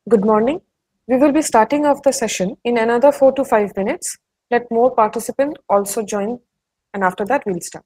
Good morning. We will be starting off the session in another 4 to 5 minutes. Let more participants also join, and after that we'll start.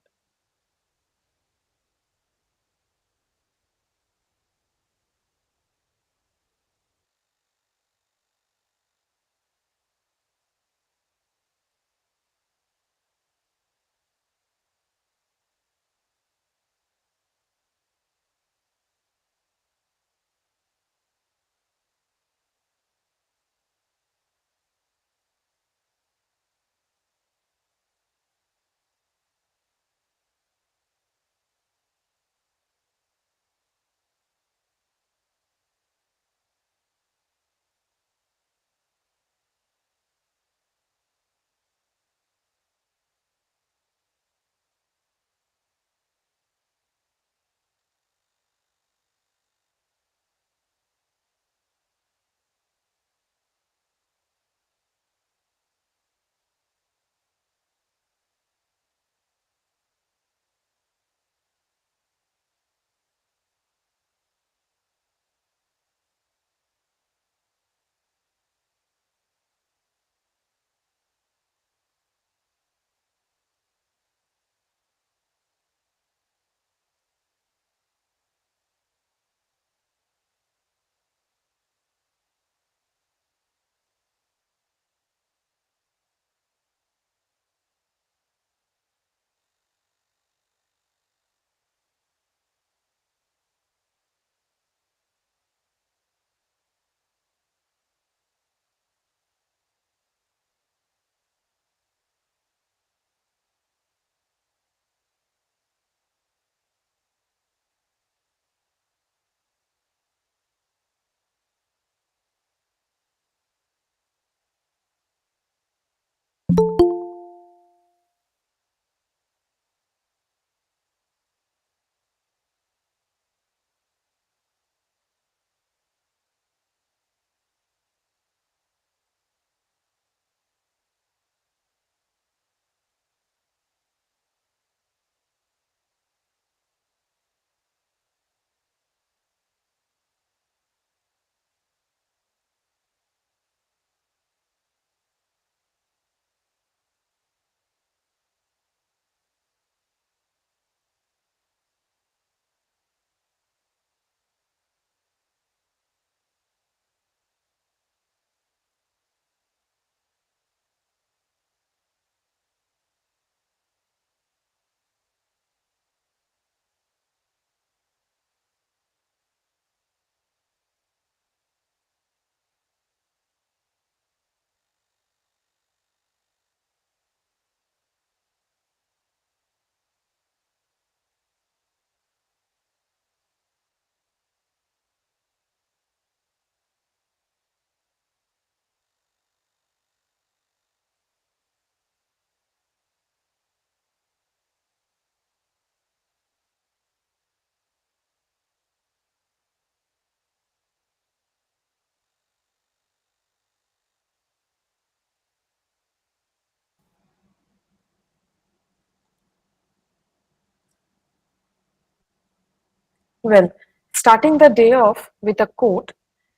Well, starting the day off with a quote,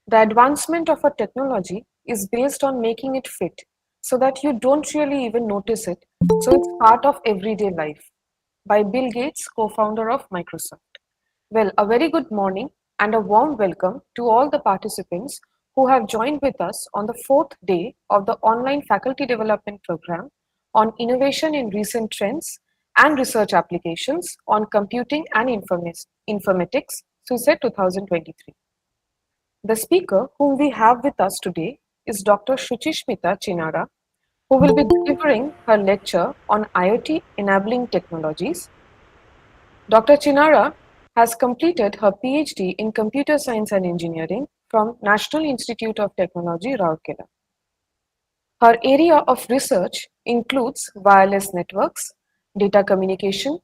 the advancement of a technology is based on making it fit so that you don't really even notice it. So it's part of everyday life. By Bill Gates, co founder of Microsoft. Well, a very good morning and a warm welcome to all the participants who have joined with us on the fourth day of the online faculty development program on innovation in recent trends and research applications on computing and informatics, SuSET 2023. The speaker whom we have with us today is Dr. Shuchishmita Chinara, who will be delivering her lecture on IoT enabling technologies. Dr. Chinara has completed her PhD in Computer Science and Engineering from National Institute of Technology, Rourkela. Her area of research includes wireless networks, data communication,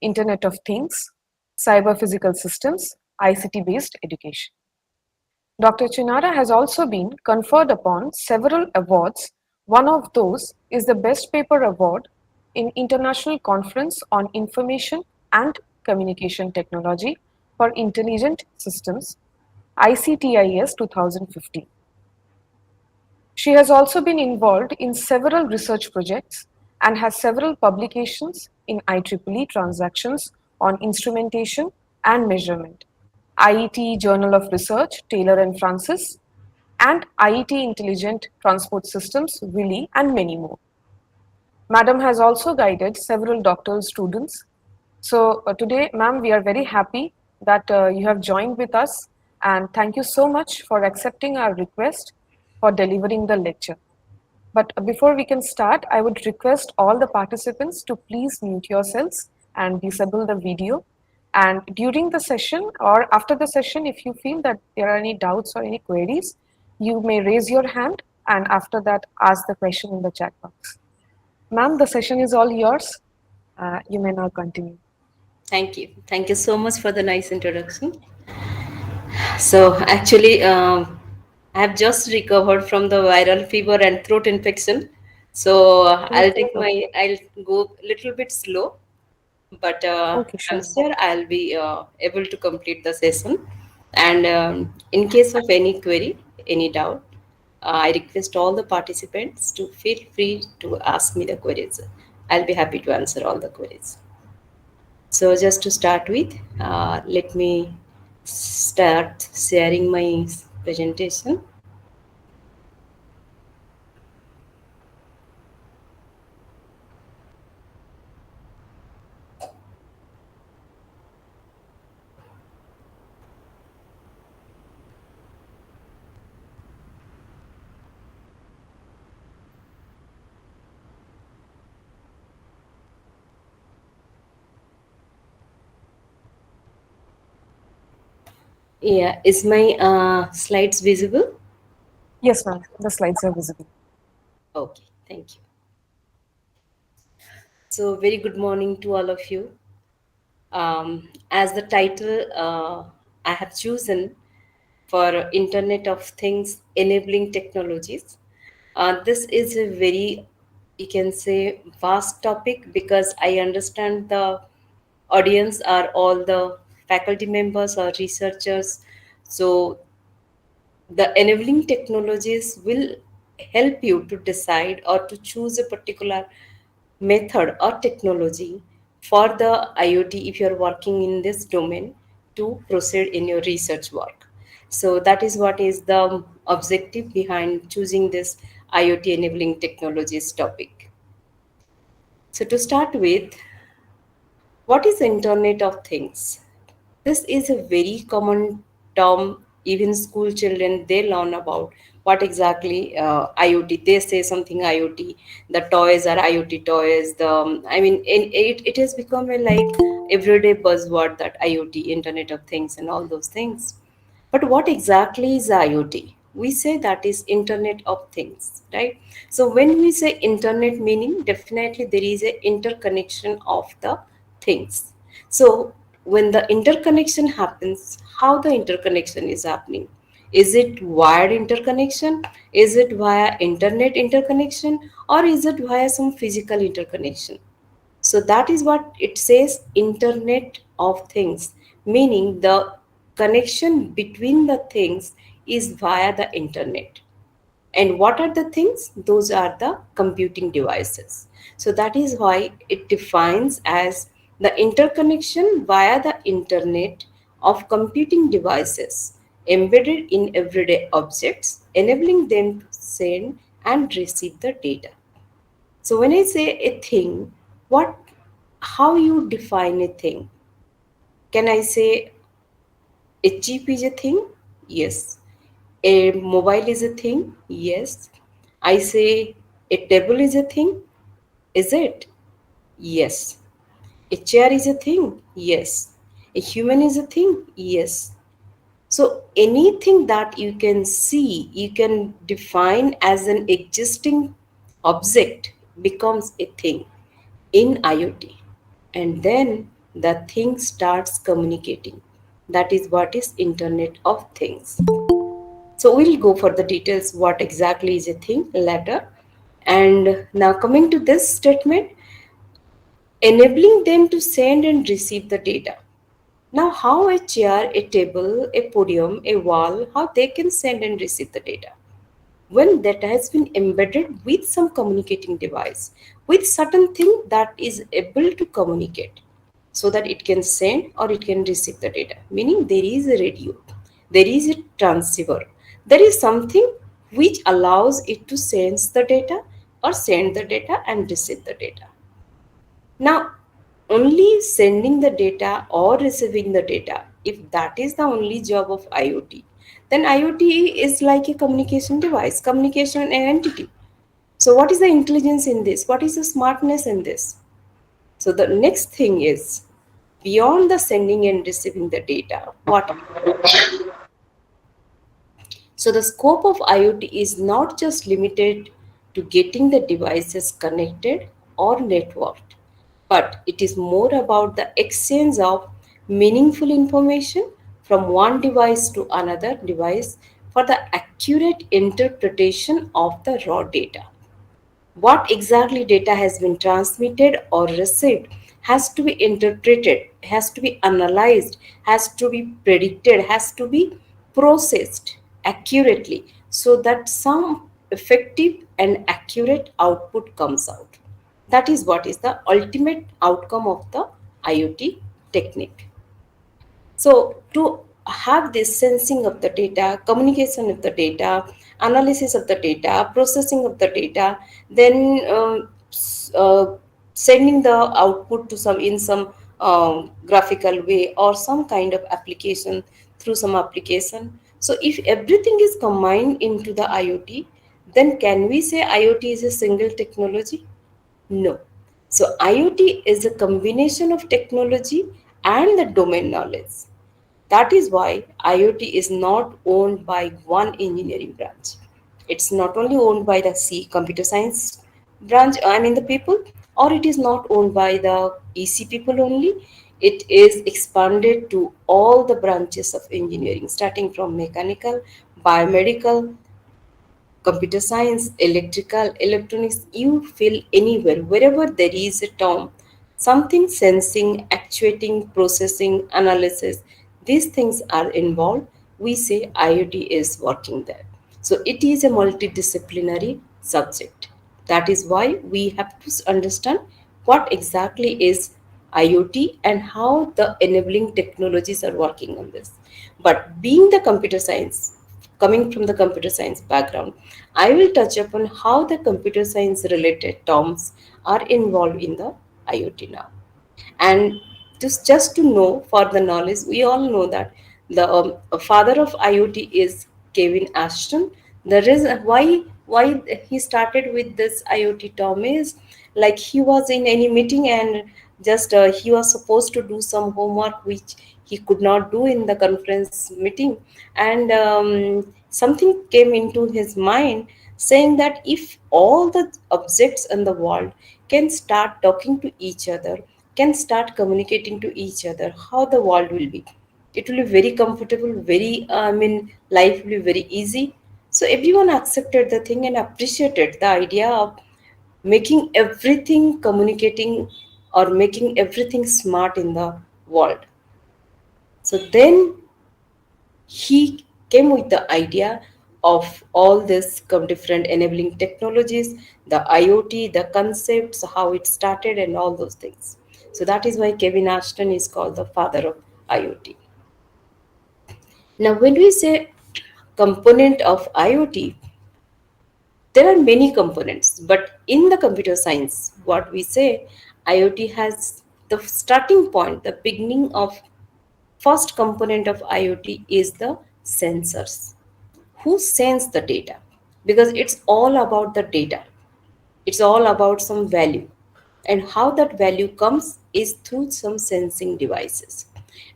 Internet of Things, cyber physical systems, ICT-based education. Dr. Chinara has also been conferred upon several awards. One of those is the Best Paper Award in International Conference on Information and Communication Technology for Intelligent Systems ICTIS 2015. She has also been involved in several research projects and has several publications in IEEE Transactions on Instrumentation and Measurement, IET Journal of Research, Taylor and Francis, and IET Intelligent Transport Systems, WILI, and many more. Madam has also guided several doctoral students. So today, ma'am, we are very happy that you have joined with us, and thank you so much for accepting our request for delivering the lecture. But before we can start, I would request all the participants to please mute yourselves and disable the video. And during the session or after the session, if you feel that there are any doubts or any queries, you may raise your hand and after that ask the question in the chat box. Ma'am, the session is all yours. You may now continue. Thank you. Thank you so much for the nice introduction. So, actually, I have just recovered from the viral fever and throat infection. So, Okay, so I'll go a little bit slow, but okay, I'm sure. sure I'll be able to complete the session. And in case of any query, any doubt, I request all the participants to feel free to ask me the queries. I'll be happy to answer all the queries. So just to start with, let me start sharing my presentation. Yeah, is my slides visible? Yes, ma'am. The slides are visible. Okay, thank you. So very good morning to all of you. As the title I have chosen for Internet of Things enabling technologies, this is a very, you can say, vast topic because I understand the audience are all the faculty members or researchers. So the enabling technologies will help you to decide or to choose a particular method or technology for the IoT if you're working in this domain to proceed in your research work. So that is what is the objective behind choosing this IoT enabling technologies topic. So to start with, what is the Internet of Things? This is a very common term. Even school children they learn about what exactly IoT. They say something IoT. The toys are IoT toys. It has become a like everyday buzzword that IoT, Internet of Things, and all those things. But what exactly is IoT? We say that is Internet of Things, right? So when we say Internet, meaning definitely there is a interconnection of the things. So when the interconnection happens, how the interconnection is happening? Is it wired interconnection? Is it via internet interconnection? Or is it via some physical interconnection? So that is what it says Internet of Things, meaning the connection between the things is via the internet. And what are the things? Those are the computing devices. So that is why it defines as the interconnection via the internet of computing devices embedded in everyday objects, enabling them to send and receive the data. So when I say a thing, what how you define a thing? Can I say a chip is a thing? Yes. A mobile is a thing? Yes. I say a table is a thing? Is it? Yes. A chair is a thing? Yes. A human is a thing? Yes. So anything that you can see, you can define as an existing object becomes a thing in IoT. And then the thing starts communicating. That is what is Internet of Things. So we'll go for the details what exactly is a thing later. And now coming to this statement, enabling them to send and receive the data. Now, how a chair, a table, a podium, a wall, how they can send and receive the data? When that has been embedded with some communicating device, with certain thing that is able to communicate, so that it can send or it can receive the data. Meaning there is a radio, there is a transceiver, there is something which allows it to sense the data or send the data and receive the data. Now, only sending the data or receiving the data, if that is the only job of IoT, then IoT is like a communication device, communication entity. So, what is the intelligence in this? What is the smartness in this? So, the next thing is beyond the sending and receiving the data, what? So, the scope of IoT is not just limited to getting the devices connected or networked, but it is more about the exchange of meaningful information from one device to another device for the accurate interpretation of the raw data. What exactly data has been transmitted or received has to be interpreted, has to be analyzed, has to be predicted, has to be processed accurately so that some effective and accurate output comes out. That is what is the ultimate outcome of the IoT technique. So, to have this sensing of the data, communication of the data, analysis of the data, processing of the data, then sending the output to some in some graphical way or some kind of application through some application. So, if everything is combined into the IoT, then can we say IoT is a single technology? No. So, IoT is a combination of technology and the domain knowledge. That is why IoT is not owned by one engineering branch. It's not only owned by the C computer science branch, I mean the people, or it is not owned by the EC people only. It is expanded to all the branches of engineering, starting from mechanical, biomedical, computer science, electrical, electronics, you feel anywhere, wherever there is a term, something sensing, actuating, processing, analysis, these things are involved. We say IoT is working there. So it is a multidisciplinary subject. That is why we have to understand what exactly is IoT and how the enabling technologies are working on this. But being the computer science, coming from the computer science background, I will touch upon how the computer science related terms are involved in the IoT now. And just to know for the knowledge, we all know that the father of IoT is Kevin Ashton. The reason why he started with this IoT term is like he was in any meeting and just he was supposed to do some homework which he could not do in the conference meeting, and something came into his mind saying that if all the objects in the world can start talking to each other, can start communicating to each other, how the world will be. It will be very comfortable, very, life will be very easy. So everyone accepted the thing and appreciated the idea of making everything communicating or making everything smart in the world. So then he came with the idea of all this different enabling technologies, the IoT, the concepts, how it started, and all those things. So that is why Kevin Ashton is called the father of IoT. Now, when we say component of IoT, there are many components, but in the computer science, what we say, IoT has the starting point, the beginning of first component of IoT is the sensors. Who sends the data? Because it's all about the data, it's all about some value, and how that value comes is through some sensing devices.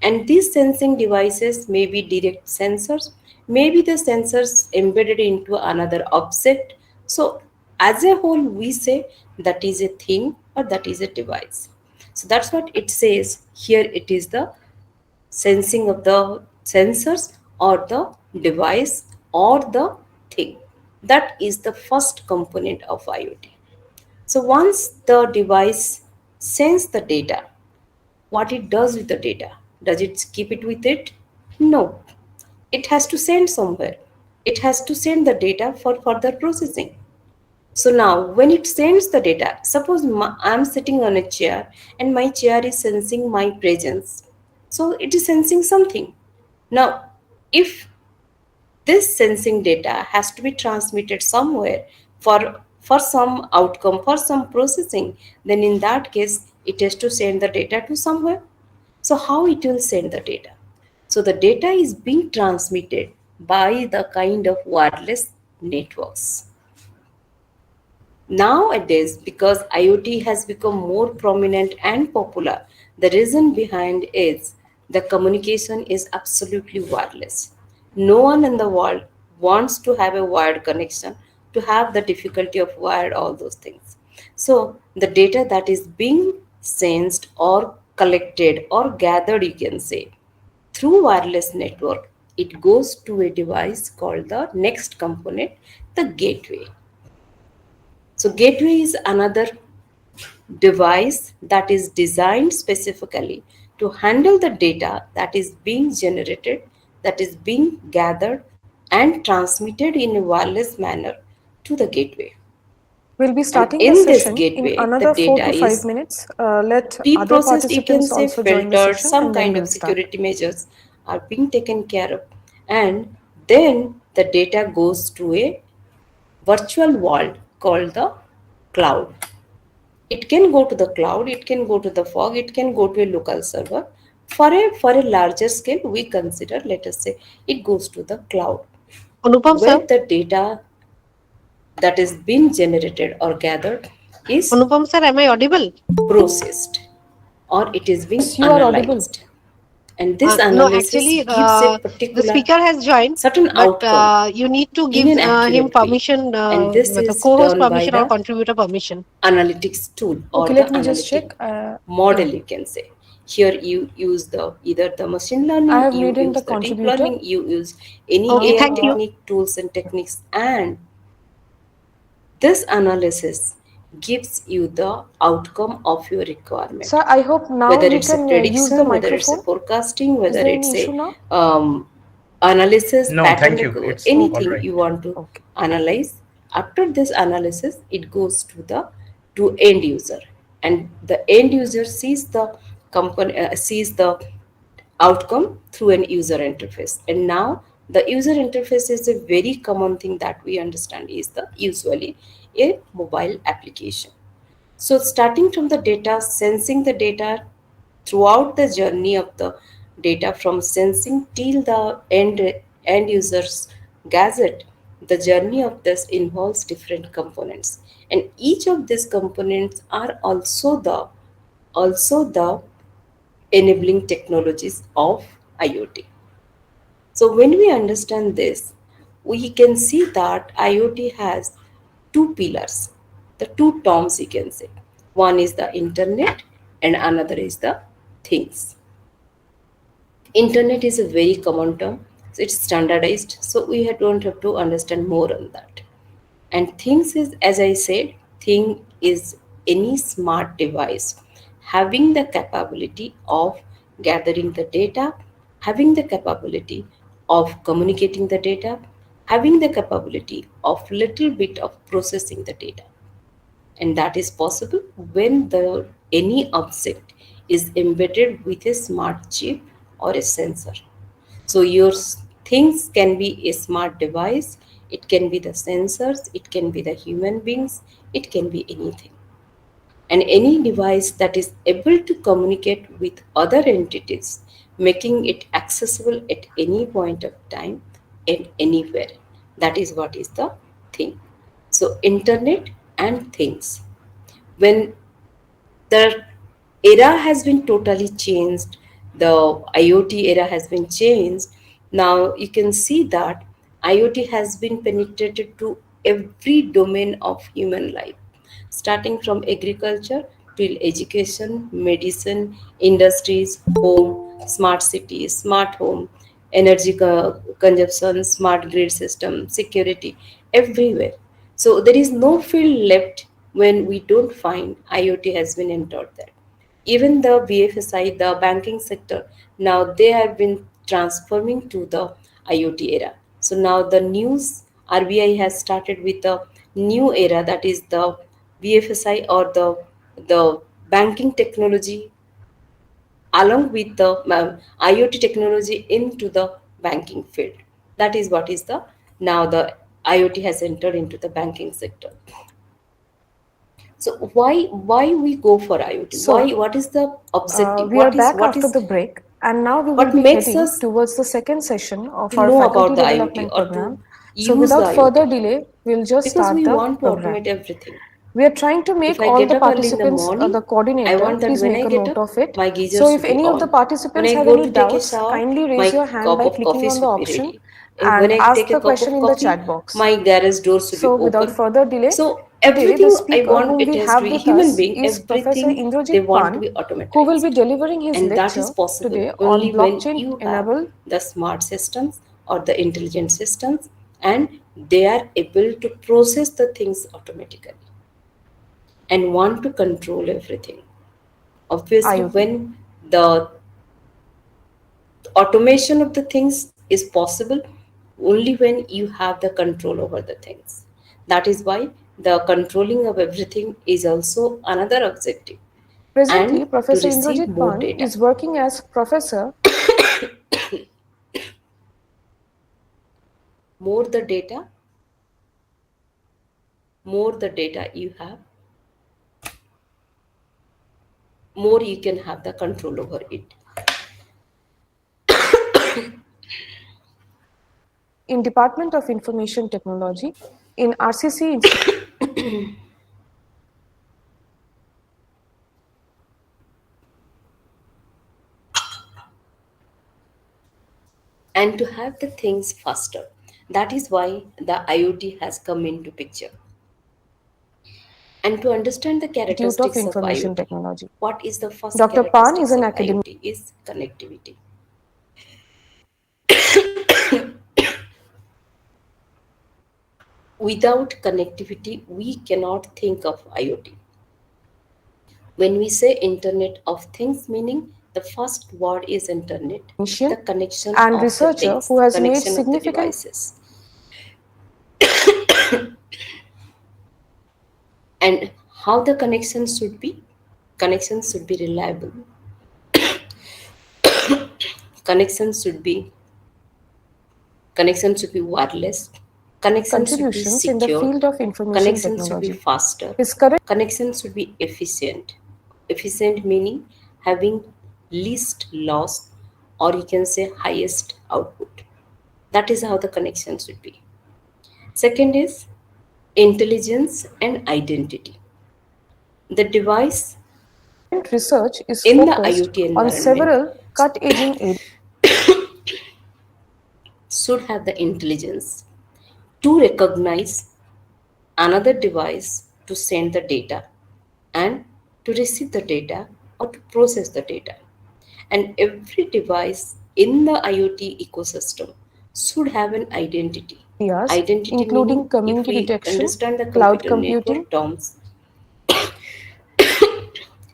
And these sensing devices may be direct sensors, maybe the sensors embedded into another object. So as a whole we say that is a thing or that is a device. So that's what it says here. It is the sensing of the sensors or the device or the thing. That is the first component of IoT. So once the device sends the data, what it does with the data? Does it keep it with it? No. It has to send somewhere. It has to send the data for further processing. So now, when it sends the data, suppose I'm sitting on a chair and my chair is sensing my presence. So it is sensing something. Now, if this sensing data has to be transmitted somewhere for some outcome, for some processing, then in that case, it has to send the data to somewhere. So how it will send the data? So the data is being transmitted by the kind of wireless networks. Nowadays, because IoT has become more prominent and popular, the reason behind is the communication is absolutely wireless. No one in the world wants to have a wired connection, to have the difficulty of wired all those things. So the data that is being sensed or collected or gathered, you can say, through wireless network, it goes to a device called the next component, the gateway. So, gateway is another device that is designed specifically to handle the data that is being generated, that is being gathered and transmitted in a wireless manner to the gateway. We'll be And starting the in this session in gateway, the another four data to five is minutes. Let other pre-processed, you can participants say also join the filtered, session some and then kind we'll of start. security measures are being taken care of. And then the data goes to a virtual world called the cloud. It can go to the cloud, it can go to the fog, it can go to a local server. For a larger scale, we consider, let us say, it goes to the cloud, Anupam where sir, the data that is being generated or gathered is Anupam sir, am I audible? processed or it is being Yes, you are audible. analyzed. And this No, analysis actually, gives a the particular speaker has joined, certain but outcome you need to in give an him accurate way. permission, And this the is co-host done by permission or the contributor permission. analytics tool or Okay, the let me just check. analytic model, Yeah, you can say. Here you use the either the machine I learning, have you made in use the the deep contributor. learning, you use any Okay, Now, AI thank you. technique, tools and techniques, and this analysis gives you the outcome of your requirement, sir, I hope now whether you it's a can use the prediction, whether it's a microphone. forecasting, Is whether there any it's issue a now? um, analysis, No, pattern thank you. It's all Okay, anything right. you want to okay. analyze. After this analysis, it goes to end user, and the end user sees the company sees the outcome through an user interface. And now the user interface is a very common thing that we understand is the usually a mobile application. So, starting from the data, sensing the data throughout the journey of the data from sensing till the end user's gadget, the journey of this involves different components, and each of these components are also the enabling technologies of IoT. So when we understand this, we can see that IoT has two pillars, the two terms you can say. One is the internet and another is the things. Internet is a very common term, so it's standardized, so we don't have to understand more on that. And things is, as I said, thing is any smart device having the capability of gathering the data, having the capability of communicating the data, having the capability of little bit of processing the data. And that is possible when the any object is embedded with a smart chip or a sensor. So your things can be a smart device, it can be the sensors, it can be the human beings, it can be anything. And any device that is able to communicate with other entities, making it accessible at any point of time and anywhere. That is what is the thing. So internet and things. When the era has been totally changed, the IoT era has been changed. Now you can see that IoT has been penetrated to every domain of human life, starting from agriculture till education, medicine, industries, home, smart cities, smart home, energy consumption, smart grid system, security, everywhere. So there is no field left when we don't find IoT has been entered there. Even the BFSI, the banking sector, now they have been transforming to the IoT era. So now the news RBI has started with a new era, that is the BFSI, or the banking technology along with the IoT technology into the banking field. That is what is the now the IoT has entered into the banking sector. So why we go for IoT? Why, So, what is the objective? we are What is back what after is the break, and now we will what be makes heading us towards the second session of to our know about faculty the IoT development or to program. So, use the without further IoT? delay, we'll just Because start we the want to program. automate everything. We are trying to If make I all get the up early in the participants, morning, the I coordinator, want that please when make I a get note up, of it. my geyser So, if should be any of the on. When participants I have go any to take a doubts, shower, kindly raise my your hand cup by of clicking coffee on the should be option ready. And when and I ask take a the cup question of in the coffee, chat box. my garage door should be So, without open. further delay, So today the everything I speaker want, whom it we has to have be with human us being. is Professor Everything they Indrajit want to Pan, be who will be automatized. delivering his And that is lecture possible today only on when blockchain you have enabled the smart systems or the intelligent systems, and they are able to process the things automatically and want to control everything. Obviously, IoT. when the automation of the things is possible, only when you have the control over the things. That is why the controlling of everything is also another objective, and Presently, to Professor receive Indrajit more Pan data. is working as professor More the data, more the data you have, more you can have the control over it. in Department of Information Technology in RCC Institute. And to have the things faster. That is why the IoT has come into picture. And to understand the of characteristics of Information IoT, Technology. what is the first Dr. Pan is characteristics an of academic IoT is connectivity. Without connectivity, we cannot think of IoT. When we say Internet of Things, meaning the first word is Internet, the clinician connection and of the researcher things, who has made connection of the significant devices. And how the connections should be? Connections should be reliable. Connections should be Connection should be wireless. Connection should be contributions in the secure. field of information Connection should be technology. faster. His current Connection should be efficient. Efficient meaning having least loss, or you can say highest output. That is how the connection should be. Second is intelligence and identity. The device research is in the focused IoT on environment several cut-edging areas. should have the intelligence to recognize another device to send the data and to receive the data or to process the data. And every device in the IoT ecosystem should have an identity. Identity meaning, Including if community we detection, understand the cloud computer computing, network terms,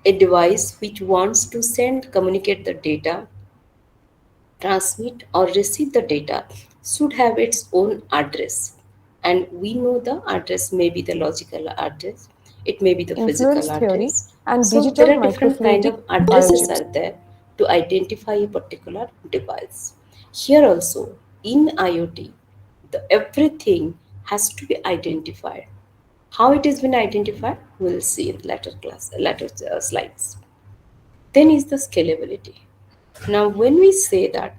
a device which wants to send, communicate the data, transmit or receive the data should have its own address. And we know the address may be the logical address, it may be the influence physical theory, address. and So there digital are different kind microfluidic of addresses biochips. are there to identify a particular device. Here also in IoT, everything has to be identified. How it has been identified, we'll see in later slides. Then is the scalability. Now, when we say that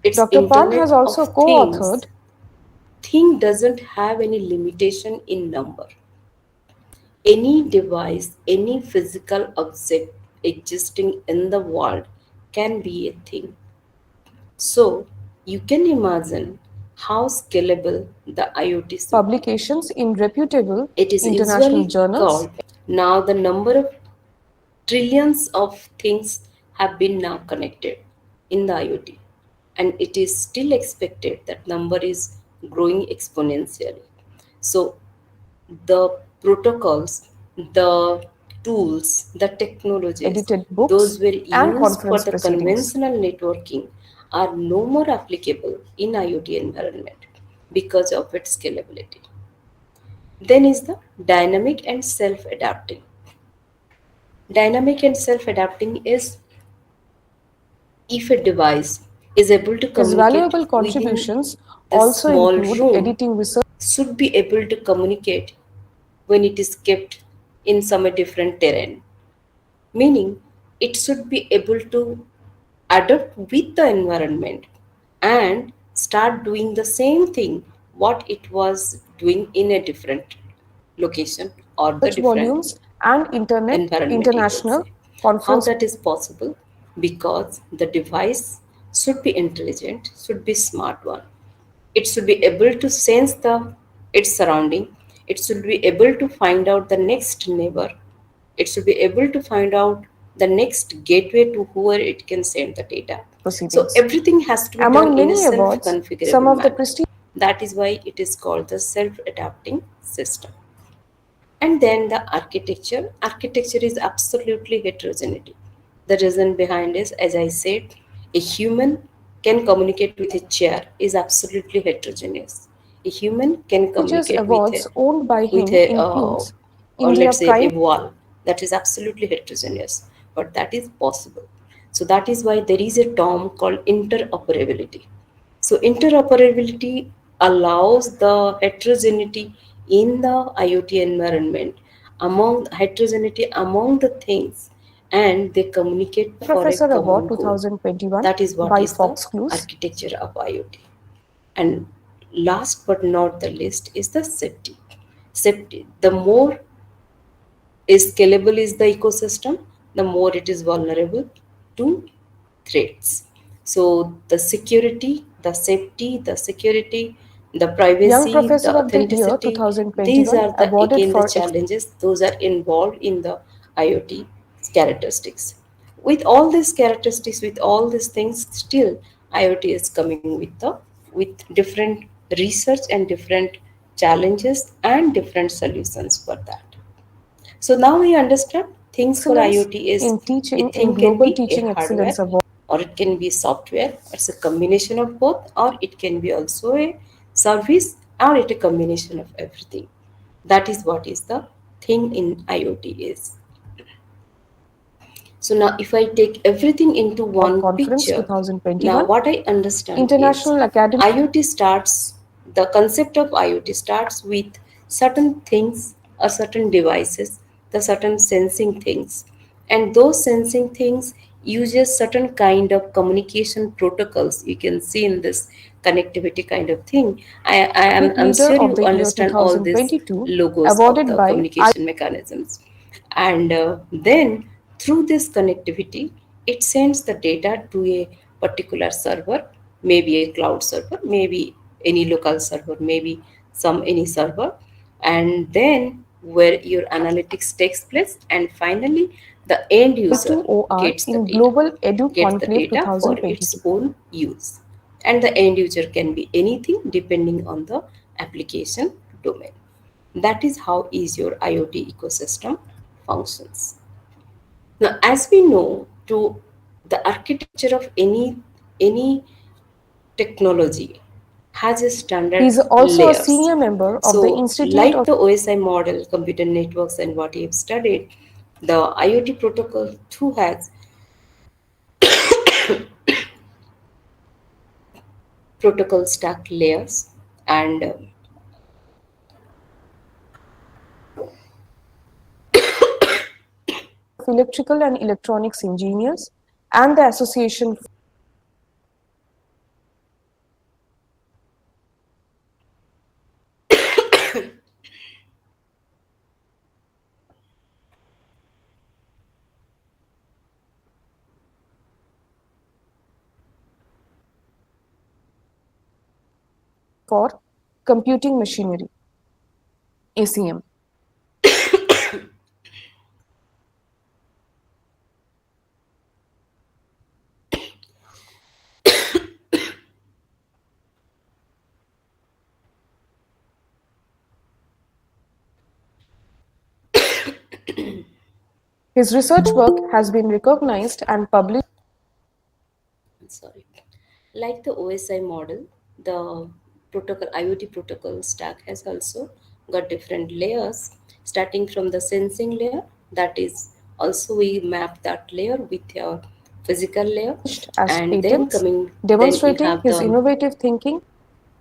it's Dr. Pan Internet has of also co-authored Things, thing doesn't have any limitation in number. Any device, any physical object existing in the world can be a thing. So you can imagine how scalable the IoT should be. publications in reputable It is international usually journals. called, now the number of trillions of things have been now connected in the IoT, and it is still expected that number is growing exponentially. So the protocols, the tools, the technologies, edited those books, were and used for conference the proceedings. conventional networking are no more applicable in IoT environment because of its scalability. Then is the dynamic and self-adapting. Dynamic and self-adapting is if a device is able to His communicate valuable within contributions the also small include room, editing research should be able to communicate when it is kept in some different terrain, meaning it should be able to adapt with the environment and start doing the same thing what it was doing in a different location or the different volumes and internet environment, you can say. international How conference that is possible? Because the device should be intelligent, should be smart one. It should be able to sense the its surrounding. It should be able to find out the next neighbor. It should be able to find out the next gateway to whoever it can send the data. So proceedings. everything has to be done Among in a many awards, some self-configurable of the manner. prestigious That is why it is called the self-adapting system. And then the architecture is absolutely heterogeneity. The reason behind is, as I said, a human can communicate with a chair is absolutely heterogeneous. A human can communicate awards owned by with him a includes or India let's say a Prime wall, that is absolutely heterogeneous, but that is possible. So that is why there is a term called interoperability. So interoperability allows the heterogeneity in the IoT environment, among heterogeneity among the things, and they communicate for a Professor Award common goal. 2021 That is what by is the Foxcluse. architecture of IoT. And last but not the least is the safety. Safety. The more is scalable is the ecosystem, the more it is vulnerable to threats. So the security, the safety, the security, the Young privacy, the Professor of the Year authenticity, these 2021 are the awarded again the for challenges. Those are involved in the IoT characteristics. With all these characteristics, with all these things, still IoT is coming with different research and different challenges and different solutions for that. So now we understand things for excellence IoT is in a teaching in thing can Global be a Teaching hardware Excellence Award. or it can be software. It's a combination of both, or it can be also a service or it a combination of everything. That is what is the thing in IoT is. So now if I take everything into Award one Conference picture, now 2021, what I understand is International Academy IoT starts, the concept of IoT starts with certain things or certain devices, the certain sensing things. And those sensing things uses certain kind of communication protocols. You can see in this connectivity kind of thing. I'm Leader sure of you the Year understand all these 2022 logos of awarded the by communication mechanisms. And then through this connectivity, it sends the data to a particular server, maybe a cloud server, maybe any local server, maybe some any server, and then where your analytics takes place, and finally the end user I2OR gets the in data, Global Edu gets the Conclave data for 2022. its own use. And the end user can be anything depending on the application domain. That is how is your IoT ecosystem functions. Now, as we know, to the architecture of any technology has a He standard is also a layers. senior member of the So, Institute like of the OSI model, computer networks, and what you have studied, the IoT protocol too has protocol stack layers, and Electrical and Electronics Engineers and the Association for Computing Machinery ACM. His research work has been recognized and published Sorry. Like the OSI model, the protocol IoT protocol stack has also got different layers, starting from the sensing layer. That is, also we map that layer with your physical layer, as and then patents, coming, then we demonstrating have his the innovative thinking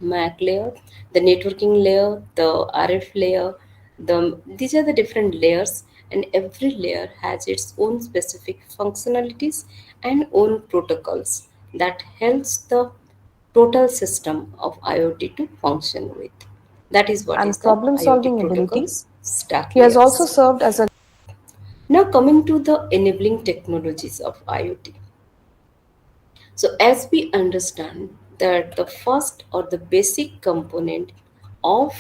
MAC layer, the networking layer, the RF layer. These are the different layers, and every layer has its own specific functionalities and own protocols that helps the total system of IoT to function with. That is what is and the problem IoT solving ability. protocols stack He has also layers. served as a Now coming to the enabling technologies of IoT. So, as we understand that the first or the basic component of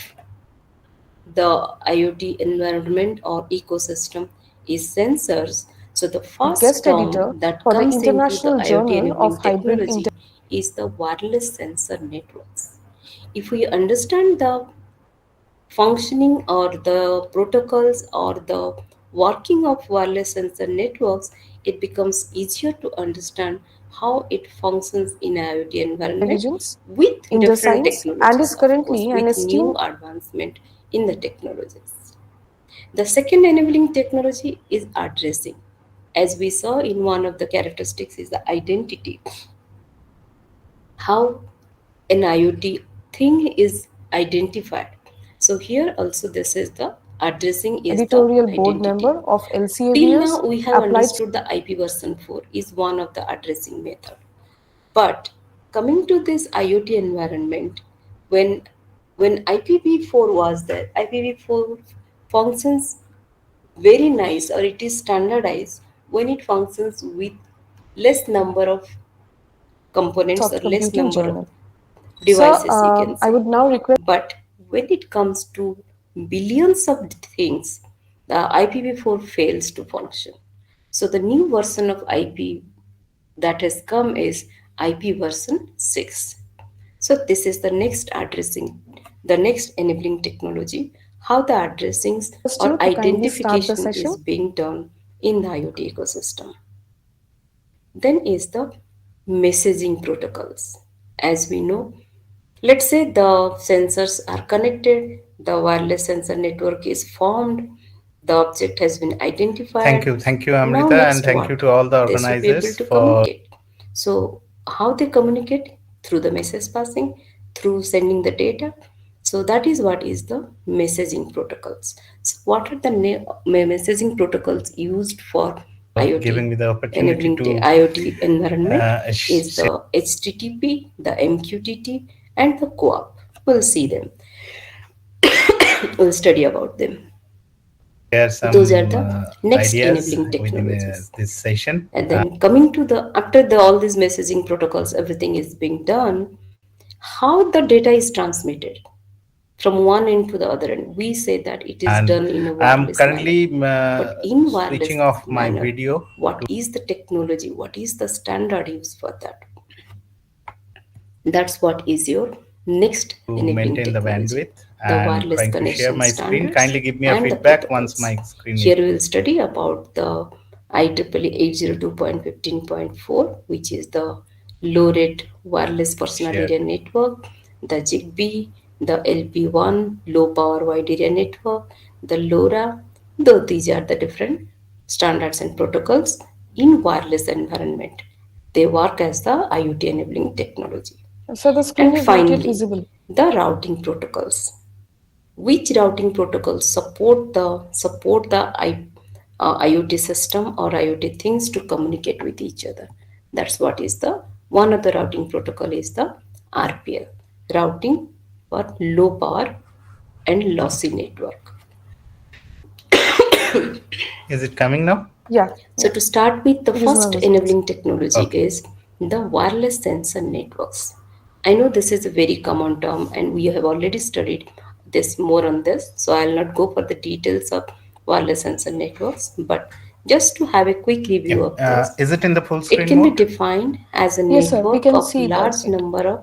the IoT environment or ecosystem is sensors. So, the first guest term editor that for the comes into the International IoT Journal of enabling Hybrid technology is the wireless sensor networks. If we understand the functioning or the protocols or the working of wireless sensor networks, it becomes easier to understand how it functions in IoT environment Intelligence with in the different science and technologies, is of course, currently an with new esteemed advancement in the technologies. The second enabling technology is addressing. As we saw in one of the characteristics is the identity. How an IoT thing is identified. So here also this is the addressing is the editorial board identity. member of Till now Elsevier's we have Applied understood the IP version 4 is one of the addressing method. But coming to this IoT environment, when when IPv4 was there, IPv4 functions very nice or it is standardized when it functions with less number of components or Soft less Computing number of Journal. Sir, devices, you can I say. would now request But when it comes to billions of things, the IPv4 fails to function. So the new version of IP that has come is IP version 6. So this is the next addressing, the next enabling technology, how the addressings you or to kindly start the identification session. is being done in the IoT ecosystem. Then is the messaging protocols. As we know, let's say the sensors are connected, the wireless sensor network is formed, the object has been identified. Thank you, Now, Amrita, and next thank you what? to all the They should be able organizers to for. communicate. So, how they communicate? Through the message passing, through sending the data. So, that is what is the messaging protocols. So, what are the messaging protocols used for IoT? Giving me the opportunity Enabling the to IoT environment is share the HTTP, the MQTT, and the co-op. We'll see them. We'll study about them. Those are some the next ideas enabling within technologies. this session. And then coming to the after the all these messaging protocols, everything is being done. How the data is transmitted from one end to the other end, we say that it is And done in a I'm wireless manner. currently But in wireless switching off my manner, video what is the technology? What is the standard used for that? That's what is your next to enabling maintain the technology, bandwidth the and wireless trying to share connection my screen. standards Kindly give me a and the feedback once protocols. my screen is. Here we will study about the IEEE 802.15.4, which is the low rate wireless personal Shared. area network, the ZigBee, the LP1 low power wide area network, the LoRa. Though these are the different standards and protocols in wireless environment, they work as the IoT enabling technology. So the screen And is not yet finally, visible. the routing protocols. Which routing protocols support the IoT system or IoT things to communicate with each other? That's what is the one of the routing protocol is the RPL, routing for low power and lossy network. Is it coming now? Yeah, So yeah, to start with, the it is first not visible. enabling technology Okay. is the wireless sensor networks. I know this is a very common term and we have already studied this more on this, so I'll not go for the details of wireless sensor networks, but just to have a quick review Yeah. of this, Is it in the full it screen can be mode? defined as a Yes, sir, we network can of see large it. number of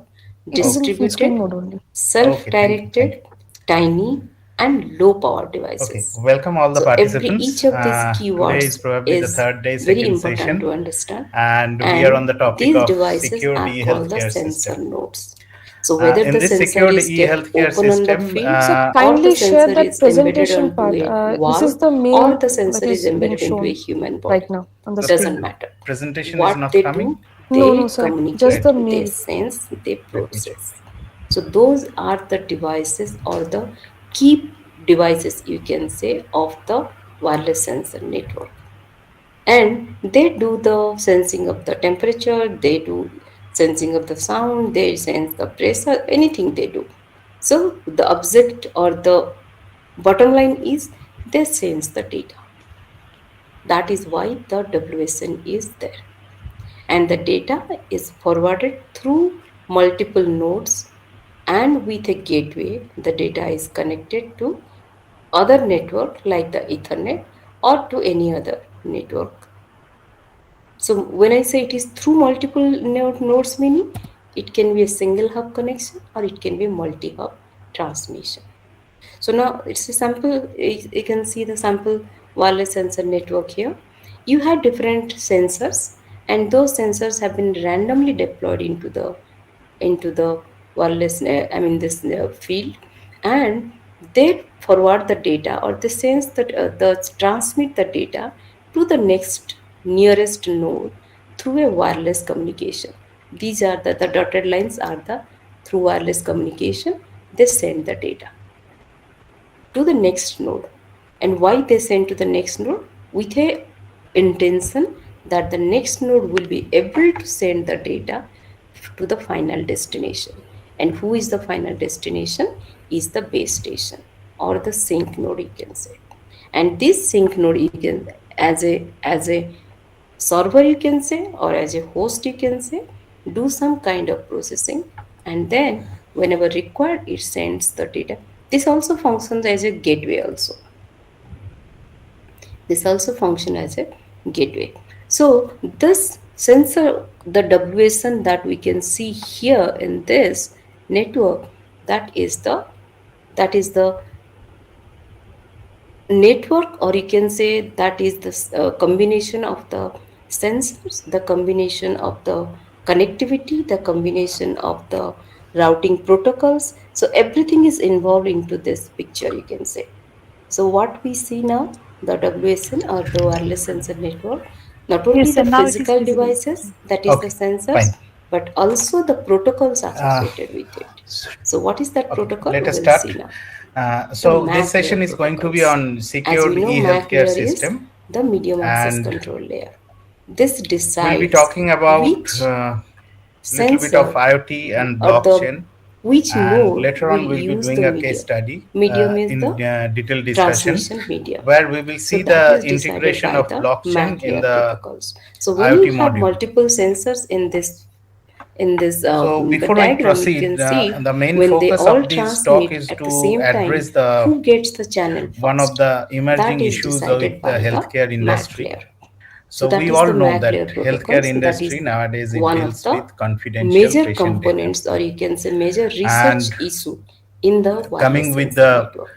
It is Okay. in full screen distributed, mode only. Okay. Thank you. Thank self-directed, you. tiny and low power Okay, devices. welcome all the So every each participants. of these Today is keywords probably the is third day, very second important to session, understand. and we are on And the topic these of devices secured are called the e-healthcare sensor system. nodes. So whether In the this sensor secured is kept e-healthcare open on the system, field, So or the kindly share sensor that is embedded presentation onto part. a This is wall, the or mail the that sensor is is being embedded into a shown human right body, now on the the screen. doesn't matter. presentation is What not they coming. do, No, no, they sir. Just communicate, the they mail. sense, they Let me check. process. So those are the devices or the key devices, you can say, of the wireless sensor network. And they do the sensing of the temperature, they do sensing of the sound, they sense the pressure, anything they do. So the object or the bottom line is they sense the data. That is why the WSN is there. And the data is forwarded through multiple nodes, and with a gateway the data is connected to other network like the Ethernet or to any other network. So when I say it is through multiple nodes, meaning it can be a single hub connection or it can be multi-hub transmission. So now it's a sample, you can see the sample wireless sensor network here. You have different sensors, and those sensors have been randomly deployed into the wireless, I mean this field, and they forward the data, or they sense that the transmit the data to the next nearest node through a wireless communication. These are the dotted lines are the through wireless communication they send the data to the next node. And why they send to the next node? With a intention that the next node will be able to send the data to the final destination. And who is the final destination? Is the base station or the sync node, you can say. And this sync node, you can, as a server, you can say, or as a host, you can say, do some kind of processing, and then whenever required it sends the data. This also functions as a gateway also. This also function as a gateway. So this sensor, the WSN that we can see here in this network, that is the network, or you can say that is the combination of the sensors, the combination of the connectivity, the combination of the routing protocols. So everything is involved into this picture, you can say. So what we see now, the WSN or the wireless sensor network, not only Yes, the and now it is physical visible. devices, that is the Okay, sensors, fine. but also the protocols Uh, associated with it. So what is that okay, protocol? let We us will see start. now. The So this MAC layer session is going to be protocols. on As we secured know, MAC e-healthcare layer is system, the medium access and control layer. This we'll be decides talking about which little bit of sensor IoT and or the blockchain, which and node later will on we'll be use the doing a case medium. study Medium is in the detailed discussion, transmission medium. where we will So see that the is decided integration by of the blockchain MAC in layer the protocols. So when you IoT have module. multiple sensors in this So the before we diagram, you can proceed, see the main when they focus all of this talk transmit is at the to same time, address the who gets the channel one of first? the That emerging is issues with decided the by the healthcare MAC industry. layer. So So that we is all the know MAC that layer healthcare protocols. That industry is nowadays it one of deals the with confidential major patient data, components, or you can say major research and issue in the wireless coming with sensor the network.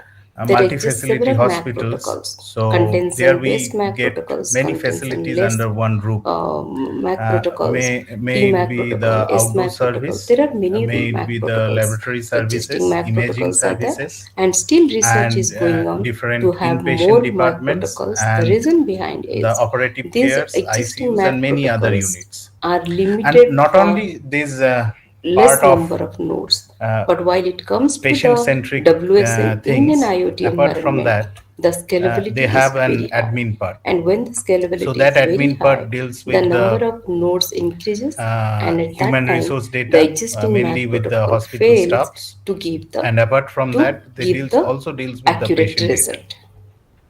There exist multi-facility several MAC hospitals. protocols. So Contains there some best we MAC get protocols, many contains some facilities less under one roof. MAC protocols, May it TMAC be protocol, the outdoor SMAC protocol. service, There are many may it MAC be the protocols. laboratory Existing services, MAC imaging protocols are there, services, and still research is and going on to different have inpatient more MAC departments, protocols. The and reason behind the is operative these cares, existing ICUs, and MAC many other protocols units. are And limited not for only this less part of number of nodes. uh, But while it comes to patient the centric WSN in an things, IoT apart from environment, that, the they scalability is have an very high. admin part. And when the So scalability that is very admin high, part deals the with number the of nodes increases, and at that human time, resource the data, existing mainly MAC with the protocol hospital fails staffs. to give the And apart from to that, they give deals the also deals with the accurate patient data. result.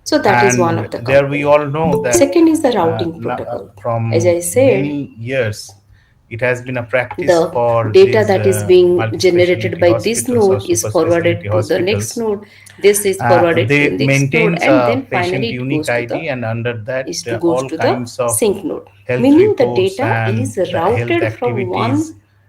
So that is one And of the there we component. all know that Second is the routing protocol. As from I said, many years, it has been a practice the for data these that is being generated multi-specialty by this hospitals or node is super forwarded specialty to the next hospitals. node. This is forwarded to They the next node, maintains and a then patient finally it unique goes to the ID, and under that goes all to the kinds of sync node. health Meaning the reports data and is the health routed from activities one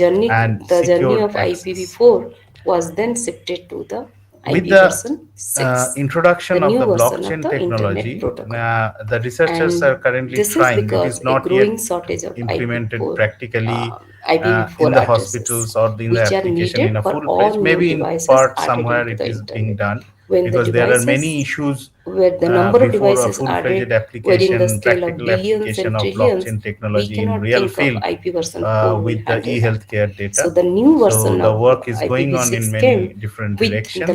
and the journey secured of access. IPv4 was then shifted to the With IP the version 6, the introduction of new the version of blockchain the Internet technology, Protocol. the researchers are And currently this is trying. It because is a not yet growing shortage of implemented IPv4, practically in IPv4 the addresses, hospitals or in the which are application needed in a for full all page. new Maybe in devices part added somewhere into it the is being Internet. done. when the because there are many devices, issues where the number of before a devices full-fledged added were in the application, scale of practical billions application and of trillions, blockchain we technology in cannot real think of field IP version 4 will with the handle that. e-healthcare So data. the new So version the of work is going on in IPv6 many came different with the directions,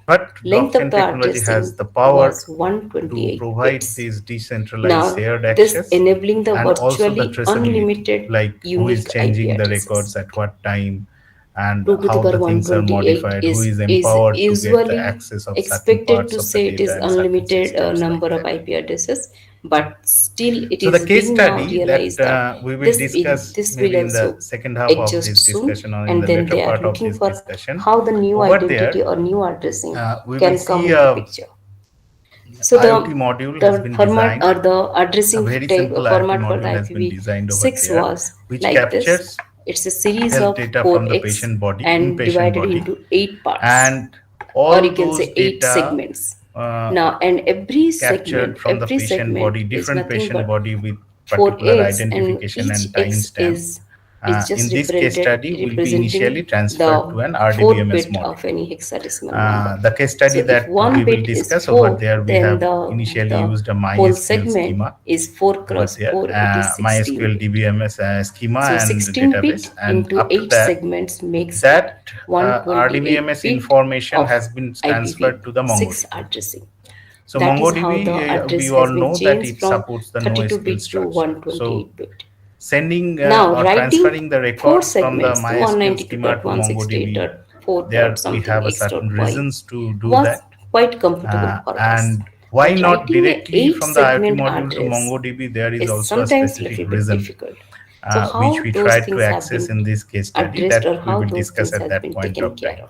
but length of blockchain the technology has addressing the power was to 128 provide bits. these decentralized Now, shared this access enabling the and also the virtually traceability, unlimited like who is unique IP changing the addresses. records at what time and 2 to the how power the things are 128 modified, who is is empowered to get the usually access of certain expected parts to of the say it data is and certain unlimited systems like number of that. IP addresses, but still it So the is case being now study that realized that we will discuss this will maybe in the also second half of adjust this soon, discussion or in and the then later they are part of looking this for discussion, how the new over identity there or new addressing we will can come see into a picture. So IoT module has the been format or designed. the A addressing very simple IoT format for the module has been designed over IPv6 there, was which like this. captures It's a series health of data core from the X patient body, and inpatient divided body, into 8 parts, and or all you can those say 8 data segments. uh, Now, and captured from the every patient segment body, is different nothing patient but body with four particular X, and identification each and X timestamp. is just In this case study, will be initially representing transferred the to an 4 RDBMS bit module. of any hexadecimal number. The case study So if that one we will bit is discuss over 4, there, we then have initially the used a whole MySQL segment schema is 4 over cross there, 4, it is 16 MySQL bit. DBMS schema So and 16 bit database. And into after 8 that, segments makes it that 128 RDBMS bit information of has been transferred to the IPv6 MongoDB. addressing. So That is how the MongoDB, we address all has been know that changed it from supports the 32 NoSQL bit to structure. So 128 bit. sending Now, or writing transferring the 4 records from the segments, the MySQL schema to MongoDB, 192.168.4 dot there we something have a x certain dot y reasons to do was that. quite comfortable for us. And why But not writing a directly 8 from the IoT segment module to address MongoDB? There is is also a sometimes specific little bit reason, difficult. So which how we those tried to things have access been in this case study addressed, that or we how will those discuss things at has that been point taken of care time. of.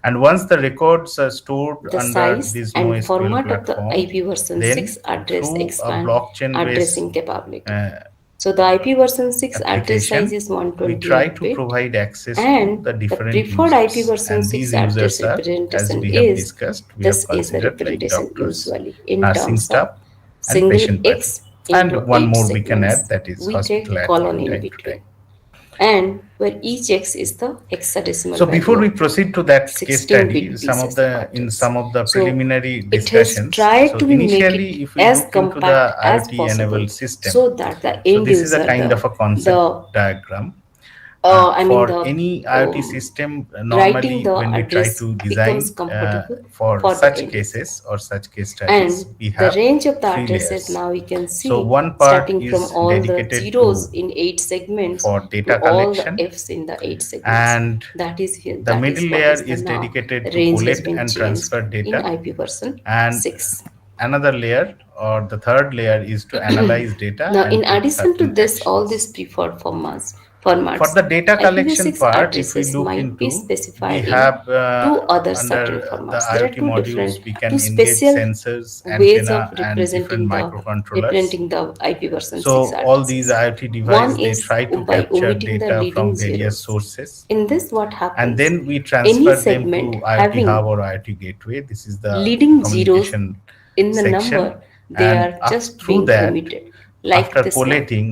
And once the records are stored The under size this and NoSQL format of the platform, IP version then 6 address through a expand blockchain-based addressing capability. uh, So the IP version 6 address size application, is we try 128 to bit, provide access to and the the different preferred IP users. version And 6 these address users are, as representation we have is, discussed, we have this is the considered like representation doctors, usually in nursing terms of staff, and single patient body. X And into one 8 more we can add, segments that is with a hospital colon admin in time to time. between, and where each X is the hexadecimal So value before we of the proceed to that case 16 study, bit pieces of address. some of the So preliminary it has discussions. tried So to be make it initially, if we as look into compact the as IoT possible, enabled system, so that the so end this is a user, kind of a concept the diagram. I mean For the any IoT system, writing normally the when we try address to becomes design comfortable for for the such end user. cases or such case And studies, we the have range of the three addresses layers. now we can So see, one part starting from is all the dedicated zeros to in 8 segments for to data all the collection, F's in the 8 segments. and That is here. the That middle is what layer is the is now dedicated to range has collect been and changed transfer in data, IP version and 6. another layer or the third layer is to analyze data Now, in and take addition to certain this, all actions. these preferred For formats, the data collection IPv6 part, if we addresses look might be into, we specified in have two other certain under the formats. There are IoT two different, modules, we two can engage special sensors, ways of antenna, and different microcontrollers. representing the IP version 6 So all these addresses. IoT One devices, they is try to by capture omitting the data leading from various zeros. sources, In this, what and happens? then we Any transfer them segment to IoT hub having or IoT gateway. This is the leading zeros communication in the section. number, they And are up just through being that, omitted. Like after this one, collating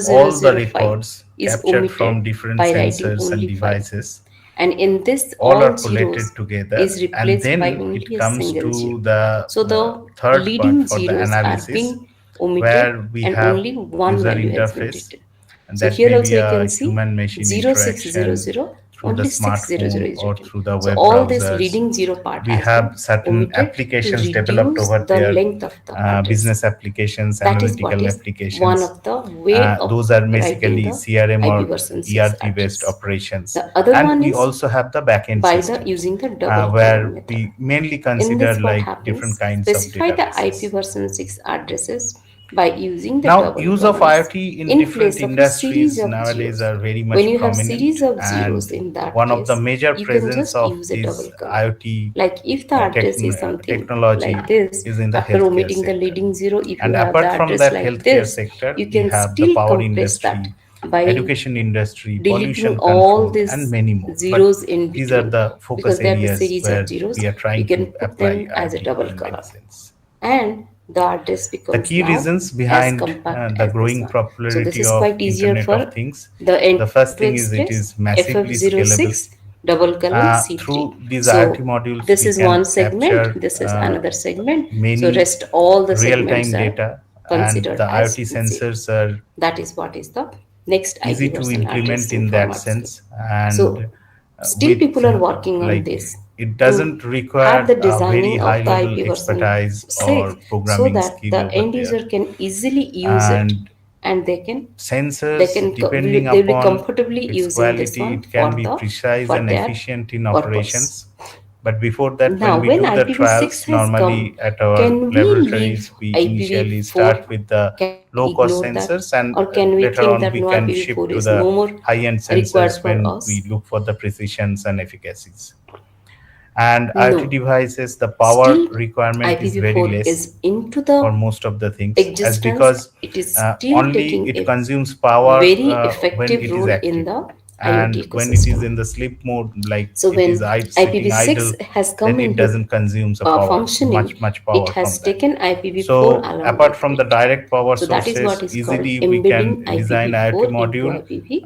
all the 0005 records is captured from omitted different by writing sensors and only 5. devices, And in this, all are all collated zeros together, is and replaced by then it only a comes single zero. to the So the third part leading for the zeros are analysis, being omitted, where we and have only one user value has been interface, written. and So that here may be also you a can see human machine 0600, interaction through the only 600 smartphone is or written. through the So web all this browsers. leading zero part We has been have certain omitted to applications developed reduce over the there, length of the address. business applications, That is what analytical is one applications. of the way of Those are writing basically the CRM IP or version 6 ERP based address. operations. The other And one we is also have the backend by the systems, using the double colon where method. we mainly In consider this, what like different happens? kinds of Specify the IP databases. version 6 addresses by using the Now, double use of colons IoT in in different place of a series industries of nowadays zeros. are very When much you have prominent, series of zeros, and in that one of the case, major you can presence just of use a double this colon. IoT Like if the address is something technology like this, is in the after healthcare omitting the sector. leading zero, if you And have the apart from address that like healthcare this, sector, you we can have the still power compress that industry, by education industry, deleting pollution all control, and these many more. But zeros in these are between, the focus because they are the areas series of where zeros. we are You trying can to put apply them as a IoT double in colon, medicines. and the address The becomes key now reasons as behind compact the as this growing one. So this popularity is of quite easier Internet of for Things, the end the first to thing is it express. is massively scalable. FF06 double column C3. Through these IoT So modules, this we is can one segment, capture this is another segment. So many rest all the segments real-time are data, and considered the as IoT zero. sensors are That is what is the next easy IP to version implement addressing in that format skill. sense. And So still with people are working on like, this it to doesn't have the require a very designing high of the level IP version expertise 6 or so programming that skill the over end there. user can easily use it, And and they sensors, can depending they'll be upon comfortably its using this quality, one it can be precise for and their efficient in purpose. operations. But before that, when Now, we when do the IPv6 trials, has come, normally at our can we laboratories, leave we initially IPv4? start with the Can we low cost ignore that? sensors, and Or can we later think on that we no, can shift IPv4 to is no the more high end required sensors for when we us? look for the precisions and efficacies. And IoT No. devices, the power Still, requirement is very IPv4 less is into for the most of the things, as existence. because It is still only taking it a consumes power very when effective it is role in active, the and IoT when it is ecosystem. in the sleep mode, like So it is when sitting idle, IPv6 has come then it into doesn't consume the power, functioning, much it power from has that. taken IPv4 So along apart with from the it. direct power So that is what sources, is called easily we can embedding design IoT IPv4 into module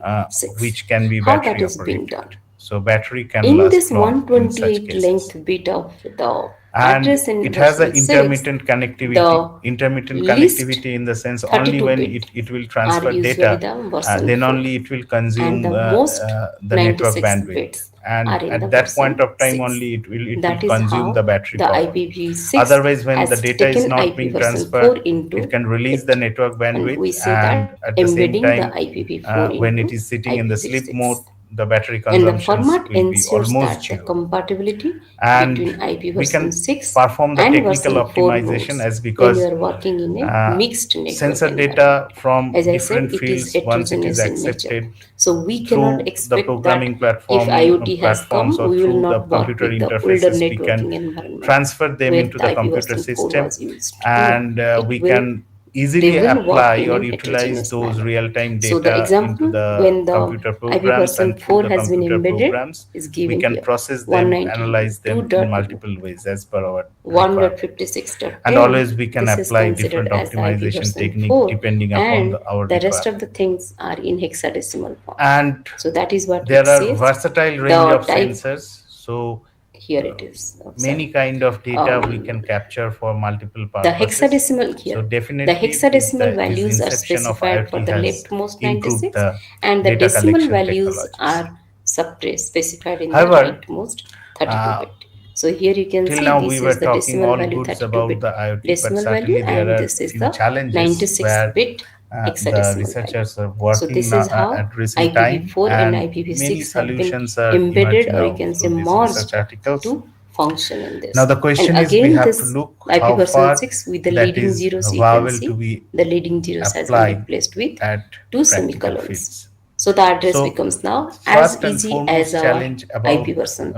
uh, IPv6. which can be How that battery is being operated. done? So battery can In this last long in such 128 cases. length bit of the And address in it has an version 6, the intermittent least connectivity in the sense, only 32 when bit it will are transfer usually data, the version then 4, only it will and consume the most the network 96 bandwidth, bits and are in the at that point version of time 6. only it will That is consume the how battery the power. IPv6 Otherwise, when the has data is taken not IP being version 4 transferred, it into can release the it. network And bandwidth, we say and that at the same embedding the time, IPv4 when it into is sitting in the sleep mode, IPv6. the battery And the consumptions format will be ensures almost that the zero. compatibility And between IP we version can 6 perform the and technical version 4 optimization, nodes as when you because are working in a uh, mixed network sensor environment. data from As I said, different it is fields, once it is heterogeneous in nature. accepted So we cannot through the expect that programming if IoT has platforms, come, or we will through the not work computer with the older interfaces, we can networking environment transfer them where into the the IP computer version 4 system, was used. No, and it we will can they easily will work apply in or a utilize heterogeneous those manner. real-time So the data into example the when the computer IP programs, version and through 4 the has been computer embedded programs is we given can here. process them, analyze them in multiple 192.1.56.10. ways as per our requirement. And always we can This is apply considered different as the IP optimization version technique 4, depending upon and our the rest of requirement. the things are in hexadecimal form. And So that is what there it are says. versatile range The of type sensors, so here it is. Oh, many sorry. kind of data we Um, can capture for multiple the purposes. hexadecimal So here. The definitely with hexadecimal the its values are inception of specified for IoT the has leftmost improved 96, the and the data decimal collection values technologies. are specified in the However, rightmost 32 uh, bit. So here you can till see now we this were is the talking decimal all value goods 32 about bit the IoT, but decimal value, certainly there and are this is few the challenges 96 where bit the hexadecimal value. researchers are So working this now is how at recent time, IPv4 and and many IPv6 have been solutions are embedded, emerging or you out can say through these research merged, articles. to function in Now this. the And question is, we again, have to this look IP how version far 6 with the that leading is zeros, you can viable to see be the leading zeros has been applied replaced with at two practical semicolons. fields. So the address So becomes now as first and easy as foremost our challenge IP about version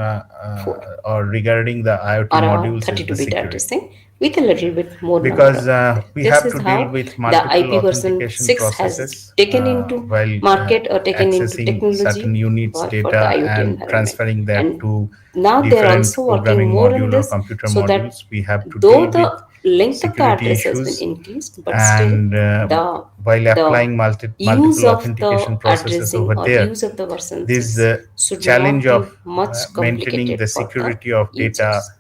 4 or regarding the IoT or a modules is the 32-bit security, addressing with a little bit more number because of bit. we This have is to deal how with the multiple IP version authentication 6 has processes taken into while market or taken into accessing certain technology units for the data IoT and environment. transferring that And to now they're different also working programming more on module or this, computer so that modules. We have to though deal with the length of the security address has been issues, increased, but still and the while the applying use multiple of the authentication processes addressing over or there, use of the version this 6 should challenge not of be much maintaining the complicated for the security of data users.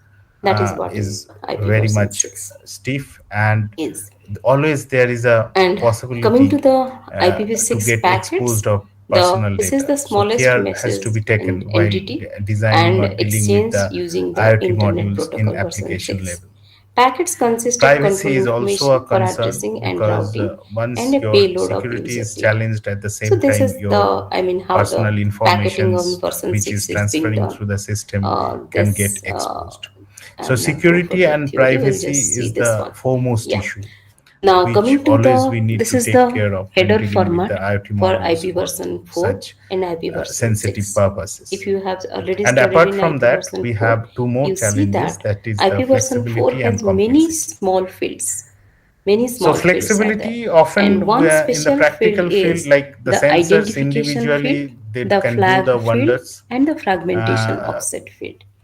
That is what is is IP very version much 6 stiff, and is. always there is a And coming to possibility the to IPv6 get packets, exposed of the personal this is data. the So smallest care has to message be and taken while entity designing and or dealing with exchange the using the IoT Internet modules in Protocol version application 6. level. Packets consist of Privacy control is also a information for concern, addressing and because routing and once a your payload of security user is data. challenged, at the So same this time is your the, how the personal packaging on informations version which 6 is is being transferring done. through the system can get This exposed. So and proof of security the and theory, we'll privacy just see is this the one. foremost Yeah. issue Now which coming to always we the, need this to is take the care of when header dealing with the format IoT for modules IP for version 4 such and IP version sensitive 6. If purposes. you have already And studied apart in from IP that, version we 4, have two more you see challenges, that that is the IP version 4 flexibility and has many complexity. small fields. Many So small fields are there. flexibility And often one in the special field practical field, is like the the sensors identification field, individually, they the can do the flag field, wonders. and the fragmentation Uh, offset field.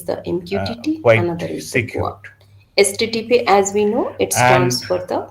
is the MQTT, quite another is the secured. QoP. HTTP, as we know, it stands And for the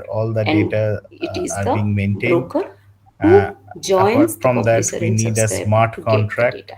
where all the and data it is are the being maintained. broker Uh, who Apart joins the from that, publisher we and need a subscriber smart to get the contract data.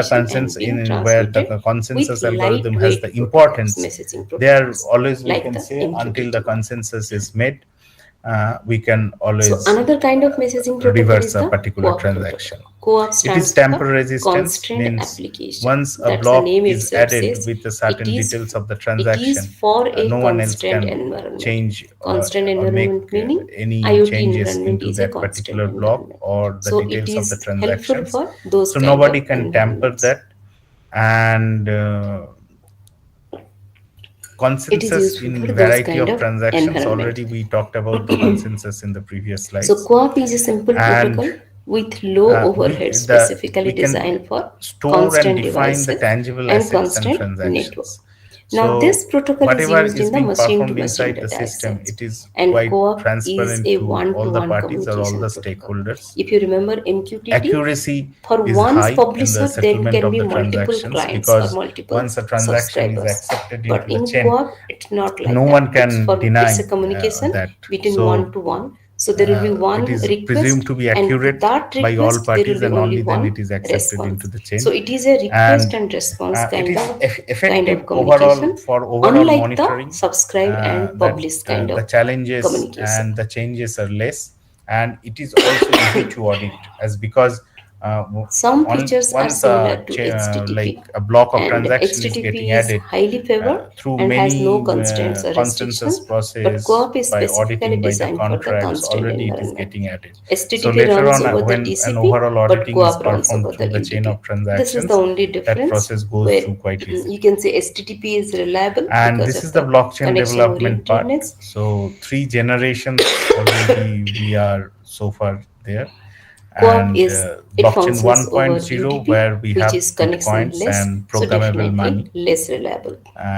the information consens and being in where the transmitted consensus with algorithm has the lightweight protocols, importance, messaging they are protocols always, we like can the say, until the MQTT one. consensus is met, we can So always another kind of messaging protocol reverse is a the particular co-op transaction. protocol. Co-op It is stands for tamper resistance, constrained means application. once a That's the block name is itself added says. with a It certain is details of the it is transaction, for a no one else constrained can environment. change Constrained or make environment meaning any IoT changes environment into is a that constrained particular block environment. or the So it details of the is helpful transactions. for those So kind nobody of can tamper environments. that. And It is consensus useful for in those variety kind of of transactions, already environment. we talked about the consensus in the previous So slides. co-op is a simple And protocol with low overhead we specifically can designed for store and constant define the devices tangible and assets and constant network. transactions. Now this So protocol is whatever used is in the being machine to performed machine inside the data system, exchange, it is and quite co-op is transparent a to all the one-to-one parties or all communication the protocol. stakeholders. If you remember MQTT, Accuracy for is one high in the publisher there settlement can of be the multiple transactions, clients or because multiple once a transaction is subscribers. accepted into But the in chain, co-op, it's not no like that. one can It's deny a communication that. between one So to one. So there will be it one is presumed request, to be and to accurate that by all request there will parties, be and only only then one it is accepted into response. the So chain. it is a request And and response it is kind effective of overall communication, for overall unlike the monitoring, subscribe and that publish kind the of challenges communication. and the changes are less, and it is also easy to audit, as because Some features are once similar to like HTTP, a block of and transaction is getting HTTP is added highly favored through and has no many constraints or consensus restriction, but process co-op is by specifically auditing by the designed for the contracts, constrained already it is environment. getting added. So HTTP later runs on, over the when an TCP, overall but auditing is co-op runs performed over through the the chain UDP. of This is the transactions, only that difference, process goes where through quite you easily. can say HTTP is reliable And because this of is the the blockchain connection development part. orientedness. So three generations already we are so far there. Co-op And is it blockchain functions over 1.0, UDP, where we which have is bitcoins connectionless, and so programmable definitely money. less reliable.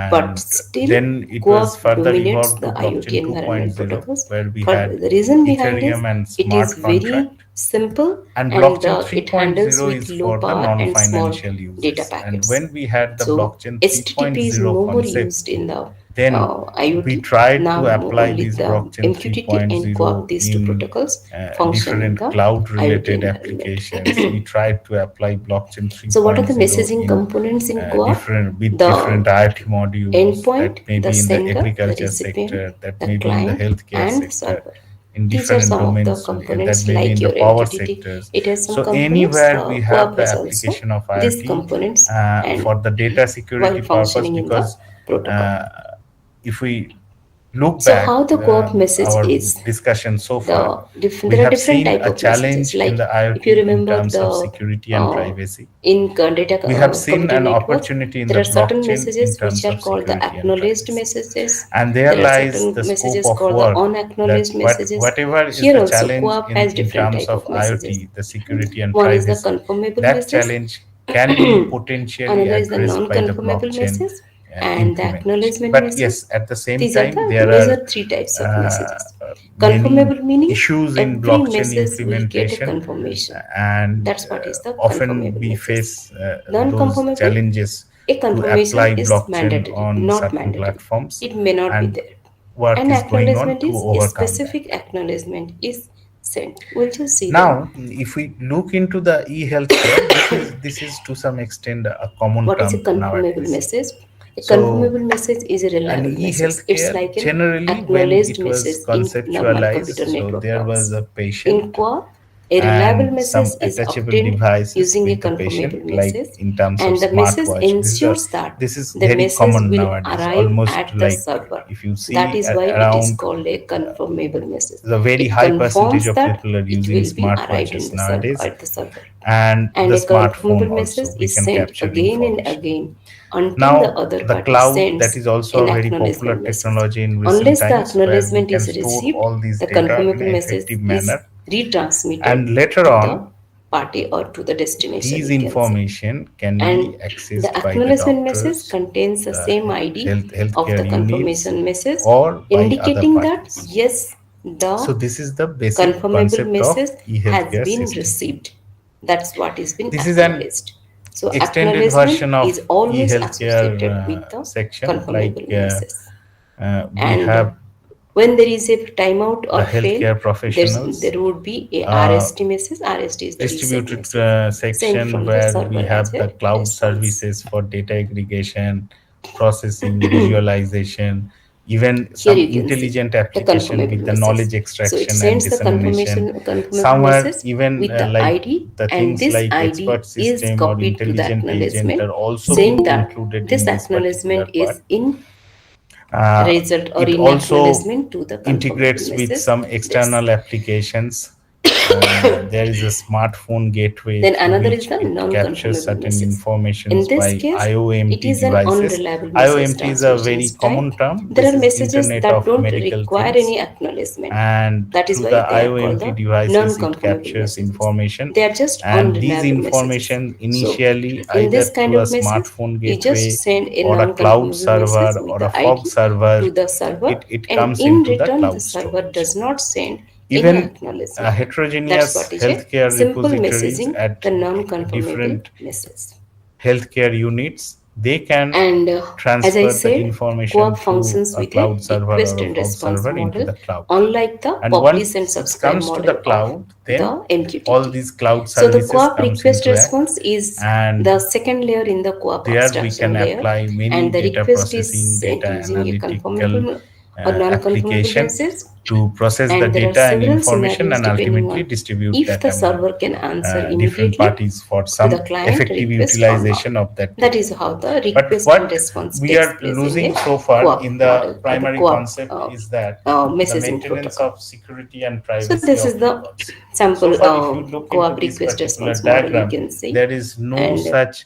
But And still, then it was co-op further dominates evolved the to IoT blockchain environment 2.0, protocols. where we For had the reason behind is Ethereum and it is smart very contract. simple, And and blockchain it handles 3.0 with is low for the power and small non-financial data uses. And packets. when we had the So blockchain HTTP is 3.0 no more concept, used in the then we IoT. tried to Now apply only this the blockchain MQTT and co-op, 3.0 these two in protocols function in different the cloud IoT related environment. applications. We tried to apply blockchain So what are the 3.0 messaging in components in co-op? different with The different IoT modules, that endpoint, may the be in the sender, the agriculture recipient, sector, that the may be in the client, healthcare and sector, server. in These are different some of the domains, that components may be like in the your power MQTT. sectors. It has some So components. anywhere we have Co-op the has also application of these IoT components, and for the data while security purpose, functioning in the because protocol. uh, if we look So back how the co-op message our is? discussion so far, we There are have different seen type a of messages. challenge in Like the if you IoT in remember terms of the security and uh, privacy. in data We have seen computer an networks, opportunity in there the are certain blockchain in messages which terms are of called the security and acknowledged privacy. messages. And there There are lies certain the scope messages of called the work, that unacknowledged messages. whatever is Here the also challenge co-op has in different terms type of of messages. IoT, the security and One is the privacy, confirmable that message. challenge can be potentially Another is the addressed by the non-conformable blockchain message and the implementation. acknowledgement But message. yes, at the same These are time, the there are major three types of messages. many Conformable meaning issues in every blockchain message will get a implementation, confirmation. and That's what is the often conformable we message. face those Non-conformable, challenges a to confirmation apply is blockchain mandatory, on not certain mandatory. platforms, It may not be and there. work An is going on acknowledgement to is a overcome that. specific acknowledgement is sent. We'll just see them. Now, if we look into the e-healthcare, this is to some extent a common What is a term confirmable nowadays. message? A So confirmable message is a an reliable message. It's e-healthcare, like an generally when acknowledged it was message in normal conceptualized, computer so network there was terms. a In patient co-op, a reliable and message some is attachable obtained devices using a with the patient, confirmable like message, in terms of and the message smartwatch. ensures that This is the very message common will nowadays, arrive almost at the like server. if you That see is why it is around called a confirmable message. the very It high percentage confirms of that people are it using will be arrived in smartwatches the server nowadays, at the server. and And the a confirmable smartphone message also we is can sent capture again and information. again until the Now, other the party cloud, that sends is also an a very popular acknowledgement message. technology in recent Unless the times, where we acknowledgement can is store received, all these the data in confirmable an message effective is manner. retransmitted And later to the on, party or to the destination, these we can say. information can be And the accessed by the acknowledgement message doctors, contains the the same ID of the healthcare units, confirmation message, or by other indicating that parties. yes, So the this is the basic confirmable concept of message has e-healthcare been system. received. That's what is been This is an acknowledged. So extended acknowledgement version of is always e-healthcare associated with the section, like confirmable message. we And have when there is a timeout the or fail, healthcare professionals there would be a uh, RST message. RST is the reset distributed message sent section, from the where we server as have the a cloud response. services for data aggregation, processing, visualization, even Here some you can see intelligent the application confirmable with the message. knowledge So it extraction and sends the dissemination. confirmable Some are message even with the like ID, the and things this like ID expert is system or copied to the intelligent agent acknowledgement, are also saying being that included this in this particular acknowledgement part. is in uh, result or it in also acknowledgement to the confirmable integrates with message. some This. external applications. There is a smartphone gateway Then through another is which the it captures non-conformable certain message. In informations this by case, it IOMT is an devices. unreliable message IOMT is a transmission very style. common term. There This are is messages Internet that of don't Medical require Things, any acknowledgement. and That is through why the they are called IOMT the devices it non-conformable captures messages. information, They are just and these unreliable messages. information So, initially in either this kind through a of message, smartphone you just gateway send a or a cloud non-conformable message server with or a the fog ID server, to the server, it and comes in into the return, the cloud server storage. does not send any Even acknowledgement. That's heterogeneous what is a healthcare simple repositories messaging, at the non-conformable different message. healthcare units, they can And as I transfer the said, information co-op through functions a with a cloud server request or a and fog response server into model, the cloud. unlike the And publish and once it subscribe comes to the model of cloud, then the all MQTT. these cloud So the services co-op comes request into act, response is the and second layer in the co-op there we can abstraction layer, apply many and the data request is processing, sent data using a analytical conformable or non-conformable application message. to process the And there are data and several information scenarios and depending ultimately on distribute if that the among server can answer different immediately parties for to the some client effective request or not. utilization of that That data. is how the But request and what response we takes are place in losing a so far in co-op the model or the primary co-op concept is that the messaging maintenance protocol. of security and So privacy this of is the records. So sample far, if you look into co-op this request particular response model you diagram, can see, there is no and such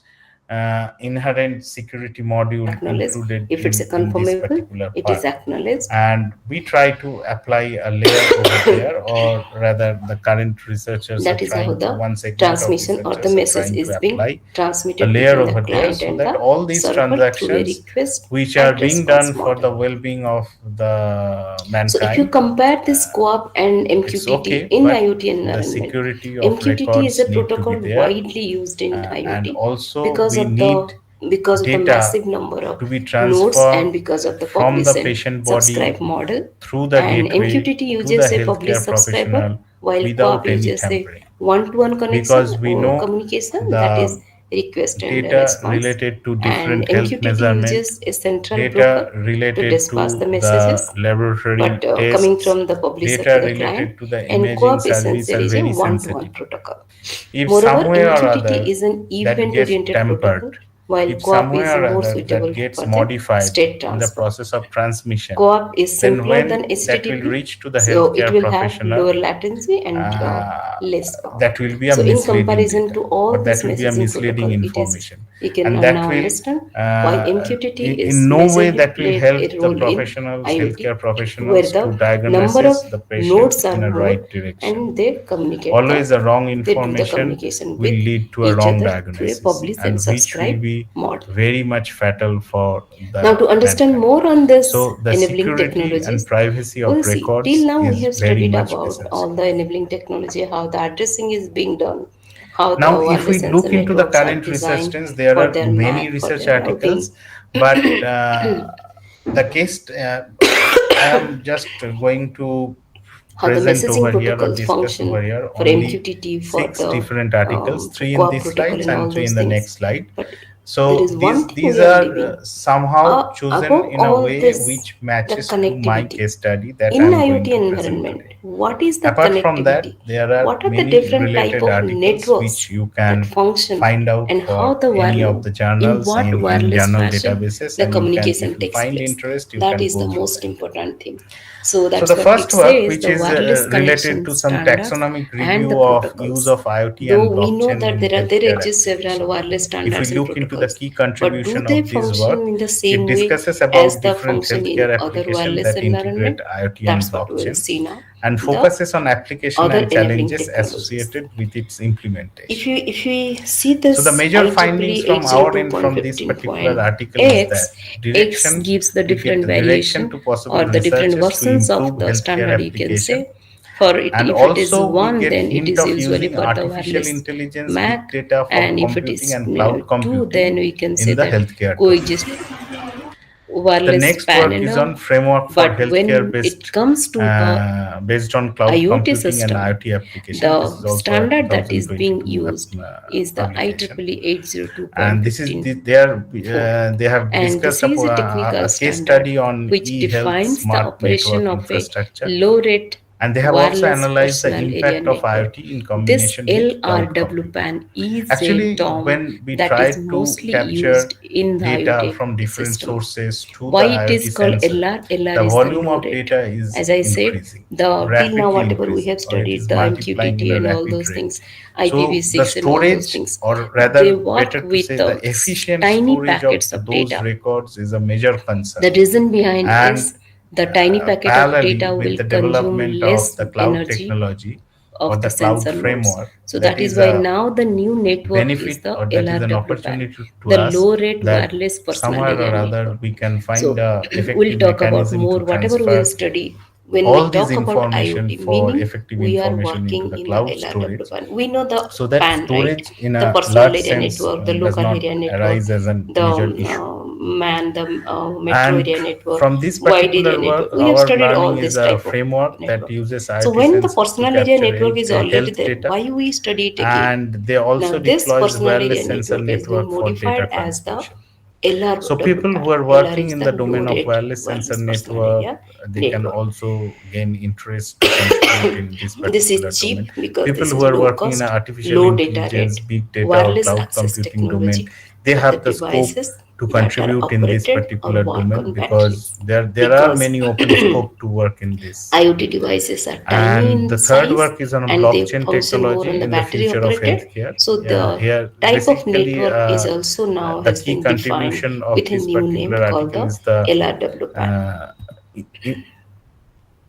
inherent security module acknowledge. included If it's a in this conformable, particular it is part. acknowledged. And we try to apply a layer over there, or rather the current researchers are That is how trying to, the one segment of transmission or the researchers are message trying to is being apply a transmitted layer between the over there, client so and that the all these server through a transactions request which are and being response done for model. the well-being of the So if you mankind, compare this uh, co-op and it's MQTT okay, in but IoT the environment, security of MQTT is a records need to be protocol there, widely used in and IoT also because we of need the data massive number of to be nodes transferred and because of the from publish the and patient body subscribe model. through the And gateway MQTT to the uses a publish healthcare subscriber, professional while co-op without any uses a tampering, one-to-one connection because we or know communication, that is the request and data response. related to And different health MQTT measurement, uses a central data broker to related dispatch the to the messages, laboratory but coming tests, from the publisher to data the client. related to the And imaging co-op service are essentially is a very one-to-one sensitive. protocol. If Moreover, somewhere or MQTT other is an that gets event-oriented protocol, tempered, while if co-op is somewhere or more other that suitable gets for the modified state in the transfer. process of transmission, Co-op is then simpler than when that will HTTP, reach to the so it healthcare will have professional, lower latency and uh, less power. that will be a So, in misleading comparison data, to or all that this will be a messaging misleading protocol, information, you can and that now will understand why MQTT in is no way majorly that will played help a the role in professionals, IoT, healthcare where professionals, to the number of diagnosis the patient nodes are in a more right direction. and Always a wrong they do the information communication will with lead to a each wrong other through a diagnosis, publish and and which will subscribe be model. very much fatal for Now, the to understand mankind. more on this So the enabling security and technologies, privacy of we'll see. Till records now, we is have very studied much about all essential. the enabling technology, how the addressing is being done, how the Now, if we wireless sensor look into the networks are current research designed trends, there for are their many MAC, for research their routing. articles, but the case I am just going to How the present messaging over here or protocols discuss over function here for only MQTT, for 6 the different articles, 3 in co-op these protocol slides and and all 3 in those the things. next slide. But there So is one thing these we are are leaving. somehow chosen Above in a all way this, which the matches to my connectivity. case study that I In am going IoT to present environment, today. what is the Apart from that, connectivity? there are What are the many different type related of articles networks which you that can function find out and how for the any of the in journals what in wireless journal fashion databases, the and you can, communication if you takes find place. interest, you That can is go the through most that. important thing. So So that's the what we first say work, is which the is wireless related connection to some standards taxonomic and the review of use protocols. of IoT Though and we know blockchain that in there healthcare exist several application. wireless If we standards and look into the protocols, key but do contribution they of this function work, in the it same way discusses as about the different function in healthcare other applications wireless that environment? integrate IoT and That's what we will blockchain, see now. and The focuses on application other and enabling challenges technologies. associated with its implementation. If we see So the this major findings IEEE from our end from this particular article is 802.15.x, that X direction, gives the we get different the direction variation to possible or the different researches to versions of improve the healthcare standard, you can application. say. For it, And if it is also we one, get then it hint is of usually using for the artificial wireless intelligence, big MAC, data for and if it computing is and cloud two, computing then we can say in the that healthcare domain. coexist The wireless next PAN work and is all. on framework for But healthcare when it based comes to a based on cloud IoT computing and system, IoT application. This is the also a standard that is being 2022 used is the publication, IEEE and this is 802.15.4. they have And discussed this is a technical a case standard study on which e-health defines the smart operation network of a infrastructure, low rate and they have also wireless analyzed the personal area impact of network. IoT in This combination with cloud LRW computing. PAN is a Actually, term when we that is try to mostly capture used in the data IoT from different system. sources to Why the it is IoT called sensor, LR? LR the is the volume low of rate. data is As I said, increasing, the till now rapidly whatever we increasing, have or it studied, is the multiplying in MQTT a and all rapid those rate. things, So the IPv6 and all those storage, things, or they rather work better to with say the efficient tiny storage of packets of those data. records is a major The concern. reason behind And is the tiny packet of parallelly data with will the consume development of less the cloud energy technology or of the the cloud sensor nodes. framework, So that that is is why a now the new network is benefit, the or that is an LRW PAN, opportunity to the us, low rate that wireless personal somewhere area or other network. we can find So a we'll effective talk about mechanism to more whatever we'll transfer study when we all these talk about information IoT, for meaning effective we are information into working the in the cloud LRW storage, PAN. We know the so that PAN, right? storage in The a personal large area sense network, the does local not area network, arise as a the major issue. MAN, the metro And area network, from this wide area particular work, network. We have our studied learning all is this a type of framework that network. uses So IoT when the sensors to personal area capture network is already health there, data, why we study it again? and they Now also this deploys personal area wireless sensor network has been network for data modified as the transmission. So LRW people who PAN. are LR working is in the the low domain of rate wireless sensor wireless personal network, area they can network. also gain interest to contribute in this This particular is domain. cheap because People this who is are low working in cost, artificial low data intelligence, rate, big data, or wireless cloud access computing domain, technology they for the have the scope devices to that are contribute in this operated or particular work domain, on because batteries. there are Because many open scope to work in this. IoT devices are tiny And in the third size work is on and they blockchain function more on technology the in the battery future of operated. healthcare. So the Here, type of basically, network is also now the has key been defined contribution of with a this new name particular called article the is the LRW PAN. uh, i-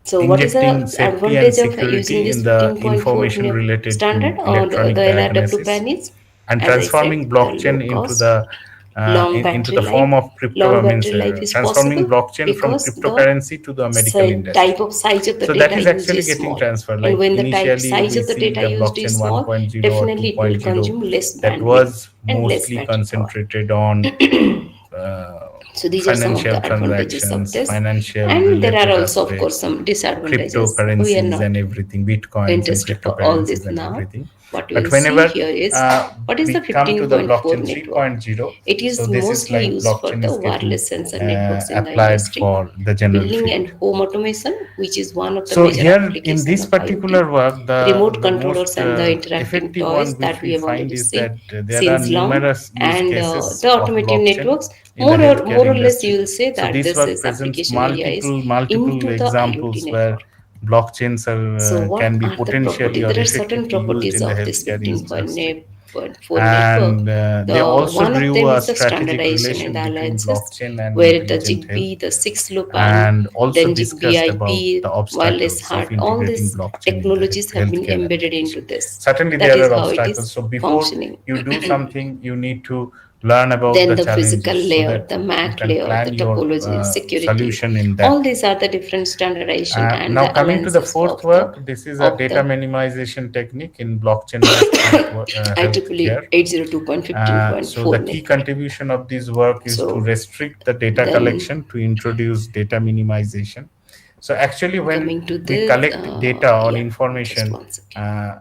So what is injecting the safety and advantage of using security this in the 15.4 information related standard to or the electronic LRW diagnosis, PAN is, and as I said, transforming the low blockchain into cost, the long into battery the life. form of crypto, Long battery life is transforming possible blockchain from because the cryptocurrency to the medical type industry. of size of the So that data is used actually is getting small. transferred. And Like when the type initially size we of the see data the used is blockchain small, 1.0 or definitely it will 2.0 consume less that bandwidth was and less mostly battery power. concentrated on uh, So these are some of financial the advantages of transactions, this. financial And there are related also, of course, aspects, some disadvantages. We are cryptocurrencies and not everything, bitcoins and interested for all cryptocurrencies this and now. everything. What But we'll see whenever here is what is the we come to the 15.4 blockchain network. 3.0, It so is this is mostly like used for blockchain the is getting wireless sensor networks in the applied industry, for the general building field. and home automation, which is one of the So major here in application this of IoT, particular work, remote the controllers most and the interacting effective one toys which that we we have find already is seen that there are since long. numerous use And cases the of automotive blockchain networks, in the healthcare more or less you industry. will say So that this this work is presents application area is multiple into the IoT examples where network. blockchains So what can be are the potentially properties? or There are certain effectively used properties in the of this healthcare industry. 15.4 network. And they The also one of drew them a is the strategic standardization and relation the between alliances, blockchain and where the intelligent health, Zigbee, the 6-lopan, and also then Zigbee discussed about the IP, wireless obstacles of HART, all integrating these blockchain in the technologies have been healthcare embedded into application. this. Certainly, That there is are how it obstacles. is So before functioning. you do something, you need to learn about Then the the physical challenges so layer, that the you MAC can layer, the plan your topology, security, solution in all that. these are the different standardization and Now the coming to the alliances fourth work, this is a of data the minimization technique in blockchain-based healthcare. IEEE 802.15.4 So the key network. contribution of this work is to So restrict the data then collection to introduce data minimization. So actually, when coming to we this, collect data or yeah, just information one second. uh,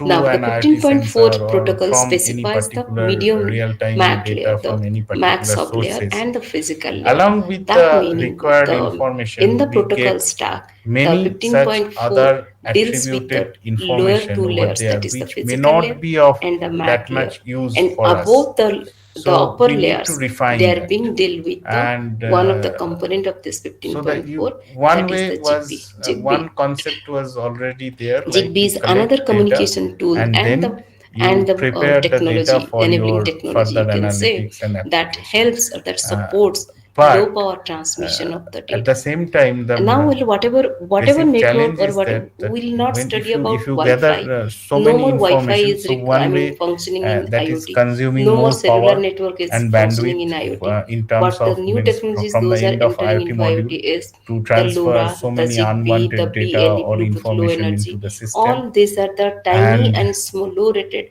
Now, through the an IoT sensor 15.4 or protocol from any specifies the particular medium real-time MAC layer, data the from any MAC particular sub layer, sources, and the physical layer. along with That the meaning required the in the information, we protocol get stack, the many such 15.4 other deals with the attributed lower information two over layers, there that is the which may physical layer not be of and the that MAC layer. much use And for us. above the So upper we need to layers, refine they are that. being dealt with the And one of the component of this so that 15.4, one that is way the Zigbee. was one Zigbee. concept was already there, like Zigbee you is another collect data communication tool and and then you the prepare the data technology, for enabling your technology, further you can say, analytics and that application. helps or that Uh, supports low but power transmission of the at the data. same time, the And now whatever basic network challenge or is whatever, that we'll not when study if about you gather Wi-Fi. so No many more Wi-Fi information, is so one way functioning in that is IoT. consuming No more more cellular power network is and functioning in bandwidth IoT. in terms What the of new means technologies from the those are end of entering IoT into module IoT is to the transfer LoRa, so the many Zigbee, the unwanted data BLE, or Bluetooth Low information into Energy. the system. All these are the tiny And and small low rated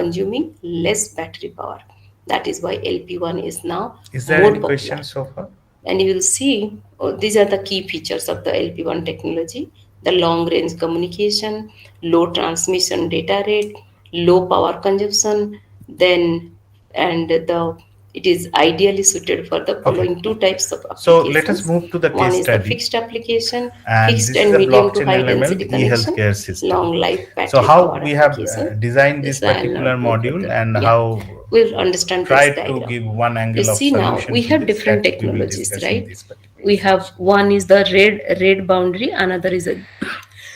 consuming less battery power. That is why LP1 is now Is there more any popular. question so far? And you will see these are the key features of the LP1 technology: the long range communication, low transmission data rate, low power consumption, then and the it is ideally suited for the Okay. following two types of So let us applications. move to the One case is the study, fixed application, and fixed this is and a medium to blockchain high element density connection, e-healthcare system. long life So battery how power we have application. designed this This I'll particular not go module, further. and Yeah, how we'll understand this tried to diagram. give one You angle of see now solution we to have this, different that we will technologies, discuss in right? this particular We have session. one is the red boundary, another is a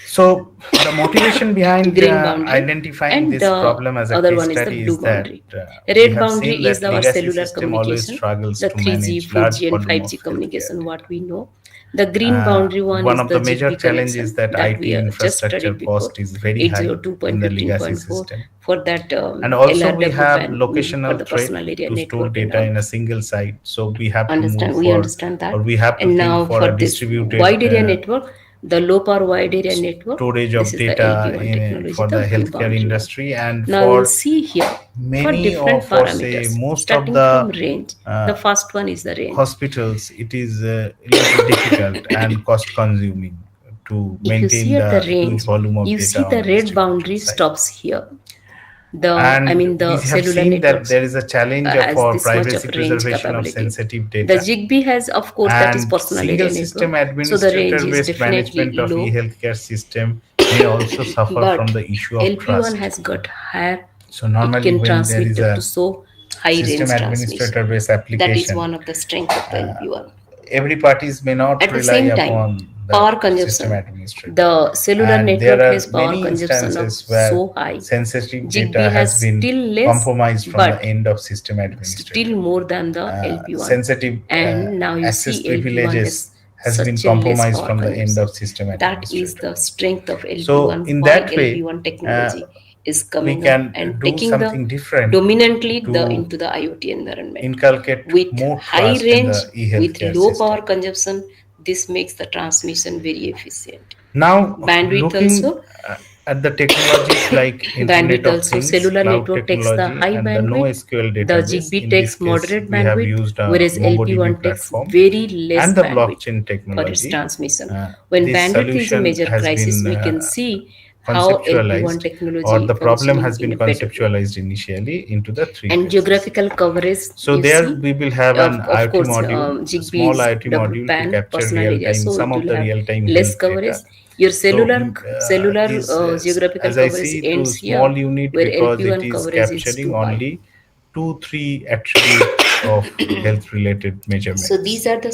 So the motivation behind green boundary, identifying and this the problem as a other case one is the study blue is that boundary. we Red have boundary seen is that our legacy cellular system always communication, struggles the to 3G, manage large 4G, and volume of 5G healthcare communication, what data. we know. The green boundary one One is of the the major Zigbee challenges connection that that IT we just infrastructure studied before, cost is very high in the legacy 802.15.4 system. for that And also we LRW have band for locational the threat personal area to store network and data all. in a single site. So we have to move Understand, we for, understand or that. we have to And think now for for a this distributed wide area network, the low power wide area network, storage this of is the data LP1 technology, for the the blue healthcare boundary one. industry, and Now we'll for see here for many different of, or say parameters most of starting from the range. The uh, first one is the range. hospitals, it is a little difficult and cost consuming to If you maintain see at the the huge range, volume of you see data on the a red distributed boundary site. stops here. And we The have cellular seen that networks there is a challenge of has for this much of privacy range preservation of capability. sensitive The data, Zigbee has, of course, that is and personal single area system network. So the range administrator is based definitely management of low, e-healthcare system may also suffer from but the issue of LP1 trust. has got higher. So It normally can when there transmit is up to a so high system range transmission. administrator based That is application, one of the strength of the LP1. every parties may not At the rely same time, upon that power system consumption. administrator, The cellular and there network has are power many consumption of instances where so high. sensitive data Zigbee has has been still less, compromised from the but end of system administrator. still more than the LP1. Sensitive And now you access see LP1 privileges has been such a less compromised power from the end consumption. of system That is administrator. the strength of So LP1. in Why that way, LP1 uh, technology is we coming up can and do taking the something different dominantly the to into the IoT environment inculcate with more high trust in range, the with e-healthcare low power system. consumption. This makes the transmission very efficient. Now, Bandwidth looking also, at the technologies like Internet bandwidth of also, Things, cellular cloud network takes the technology, high and the bandwidth. NoSQL The database, Zigbee in this takes case, moderate we have bandwidth, used a whereas MongoDB LP1 takes platform very less and the bandwidth blockchain for its technology. transmission. Uh, When this bandwidth is a solution major has crisis, been we can see how LP1 conceptualized, or technology the problem functioning has in been a better way. conceptualized initially into the three And phases. geographical coverage, So you there see, we will have an of IoT course, module, a Zigbee small is IoT W module to pan capture personal real area, time so some it of will the have real time less health coverage. data. Your So cellular this, geographical as I coverage see, to ends here, small unit where because it LP1 is coverage is capturing too high. only 2-3 attributes of health related So these measurements. are the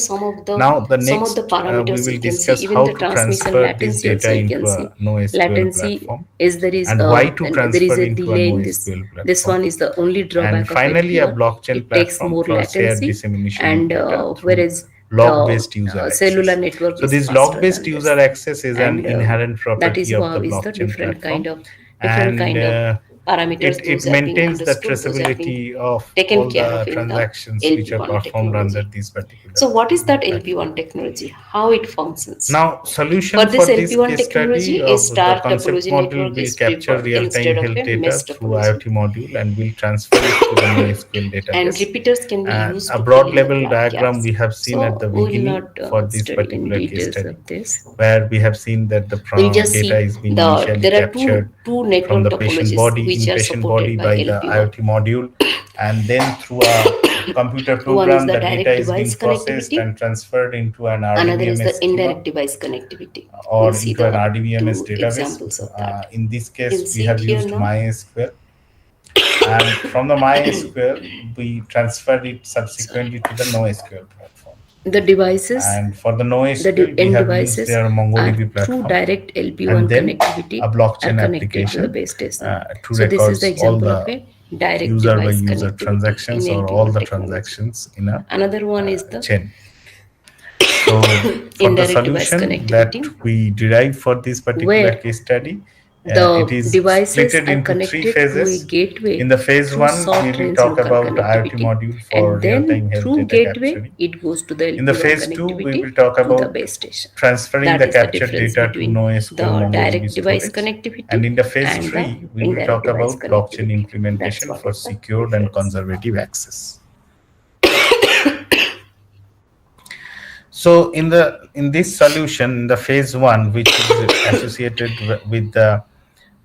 Now the some of the next we parameters you will can see. discuss Even how the to transmission transfer this latency also data you can into a see. NoSQL Latency platform, is and why to and there is transfer a into a delay in this. NoSQL This platform. one is the only And drawback of finally, a LP1. blockchain It takes platform more for shared latency, dissemination of and data through whereas log the based user cellular access. network So is this faster log based than user this. access is an And inherent that property is of the why is the blockchain platform, different and kind of parameters. it Those are being maintains the understood. Those are being traceability of taken all care the of in the transactions which are LP1 performed under technology. this particular So what is that platform. LP1 technology? How it functions? Now, For solution this for this LP1 case study technology, a of the star concept topology module network will is capture preferred real-time instead of health a mesh data through topology. IoT module and will transfer it to the NoSQL And database. repeaters can be And used a to fill broad in the level diagram gaps. we have seen at So the we will beginning not for this study in particular case details study, of this. where we have seen that the We'll just data see is being initially there are captured two from network the patient topologies body, which are inpatient body supported by by the LP1. IoT module, and then through a computer One is program, the the data direct is being device processed connectivity, and transferred into an another is RDBMS the schema indirect device connectivity. We'll or see into an the RDBMS two database. examples of that. In this You'll case, we see it have here used now. MySQL, and from the MySQL, we transferred it Sorry. subsequently to the NoSQL platform. The devices, And for the the NoSQL, we end have used devices their are MongoDB through platform, direct and LP1 then connectivity a are blockchain connected to the application base station. to So this is the records all example of the a direct user by device user connectivity in transactions or all LP1 the technology. transactions in a Another one is the chain. So for the indirect device solution that connectivity, we derive for this particular where case study, it the is devices splitted are into three connected to a phases. In gateway the phase through one, we short will range talk local about IoT connectivity, module for and real-time then health through data gateway capturing. it goes to the In the LP1 phase two, we will connectivity talk to the about base station. transferring That the is the captured difference data to between NoSQL the MongoDB direct device storage. And connectivity in the phase and the three, we will indirect talk device about blockchain connectivity. That's implementation what for is the secured and difference. conservative access. So in this solution, the phase one, which is associated with the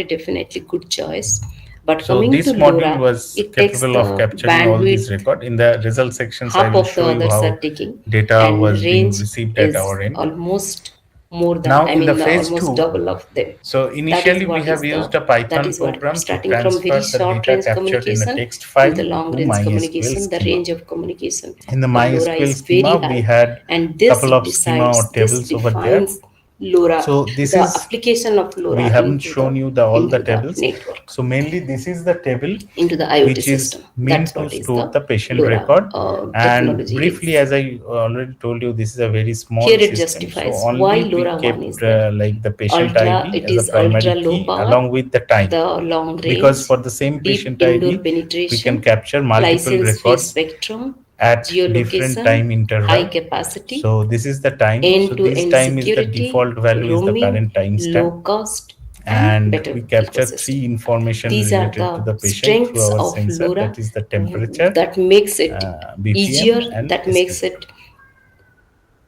a definitely good choice. But So coming to this module LoRa, was it takes capable of the capturing all these bandwidth record. In the result sections, I half will of the show you others are how taking, data and was being range received at is our end. almost more than, Now I in the mean, phase almost 2, double of them. so That is initially we what have is used the, a that Python is what, program to starting from transfer very the short data range captured in a communication text to file the long to range MySQL communication. The schema. range of communication In the for LoRa MySQL is very schema, we high, had and couple of schema or this tables over there. defines LoRa, So this the is, application of we LoRa haven't shown you the all the into the tables. network, So mainly this is the table into the IoT which is system. meant That's to what is store the the patient LoRa record. And technology briefly, is. as I already told you, this is a very small Here it system. So justifies why only we LoRa 1 is kept there. like the patient Ultra, ID it as a is ultra primary low key power, along with the time, the long because range, for the same deep patient indoor ID we can penetration, capture multiple license free records spectrum, at different geolocation, time high interval. capacity, So this is the time. So end to this end time is the security, default value, is the roaming, current timestamp. low cost, and And better we capture ecosystem. three information These are related to the the patient through strengths our of sensor, LoRa that is the temperature, that makes it BPM easier, and that makes SPM. it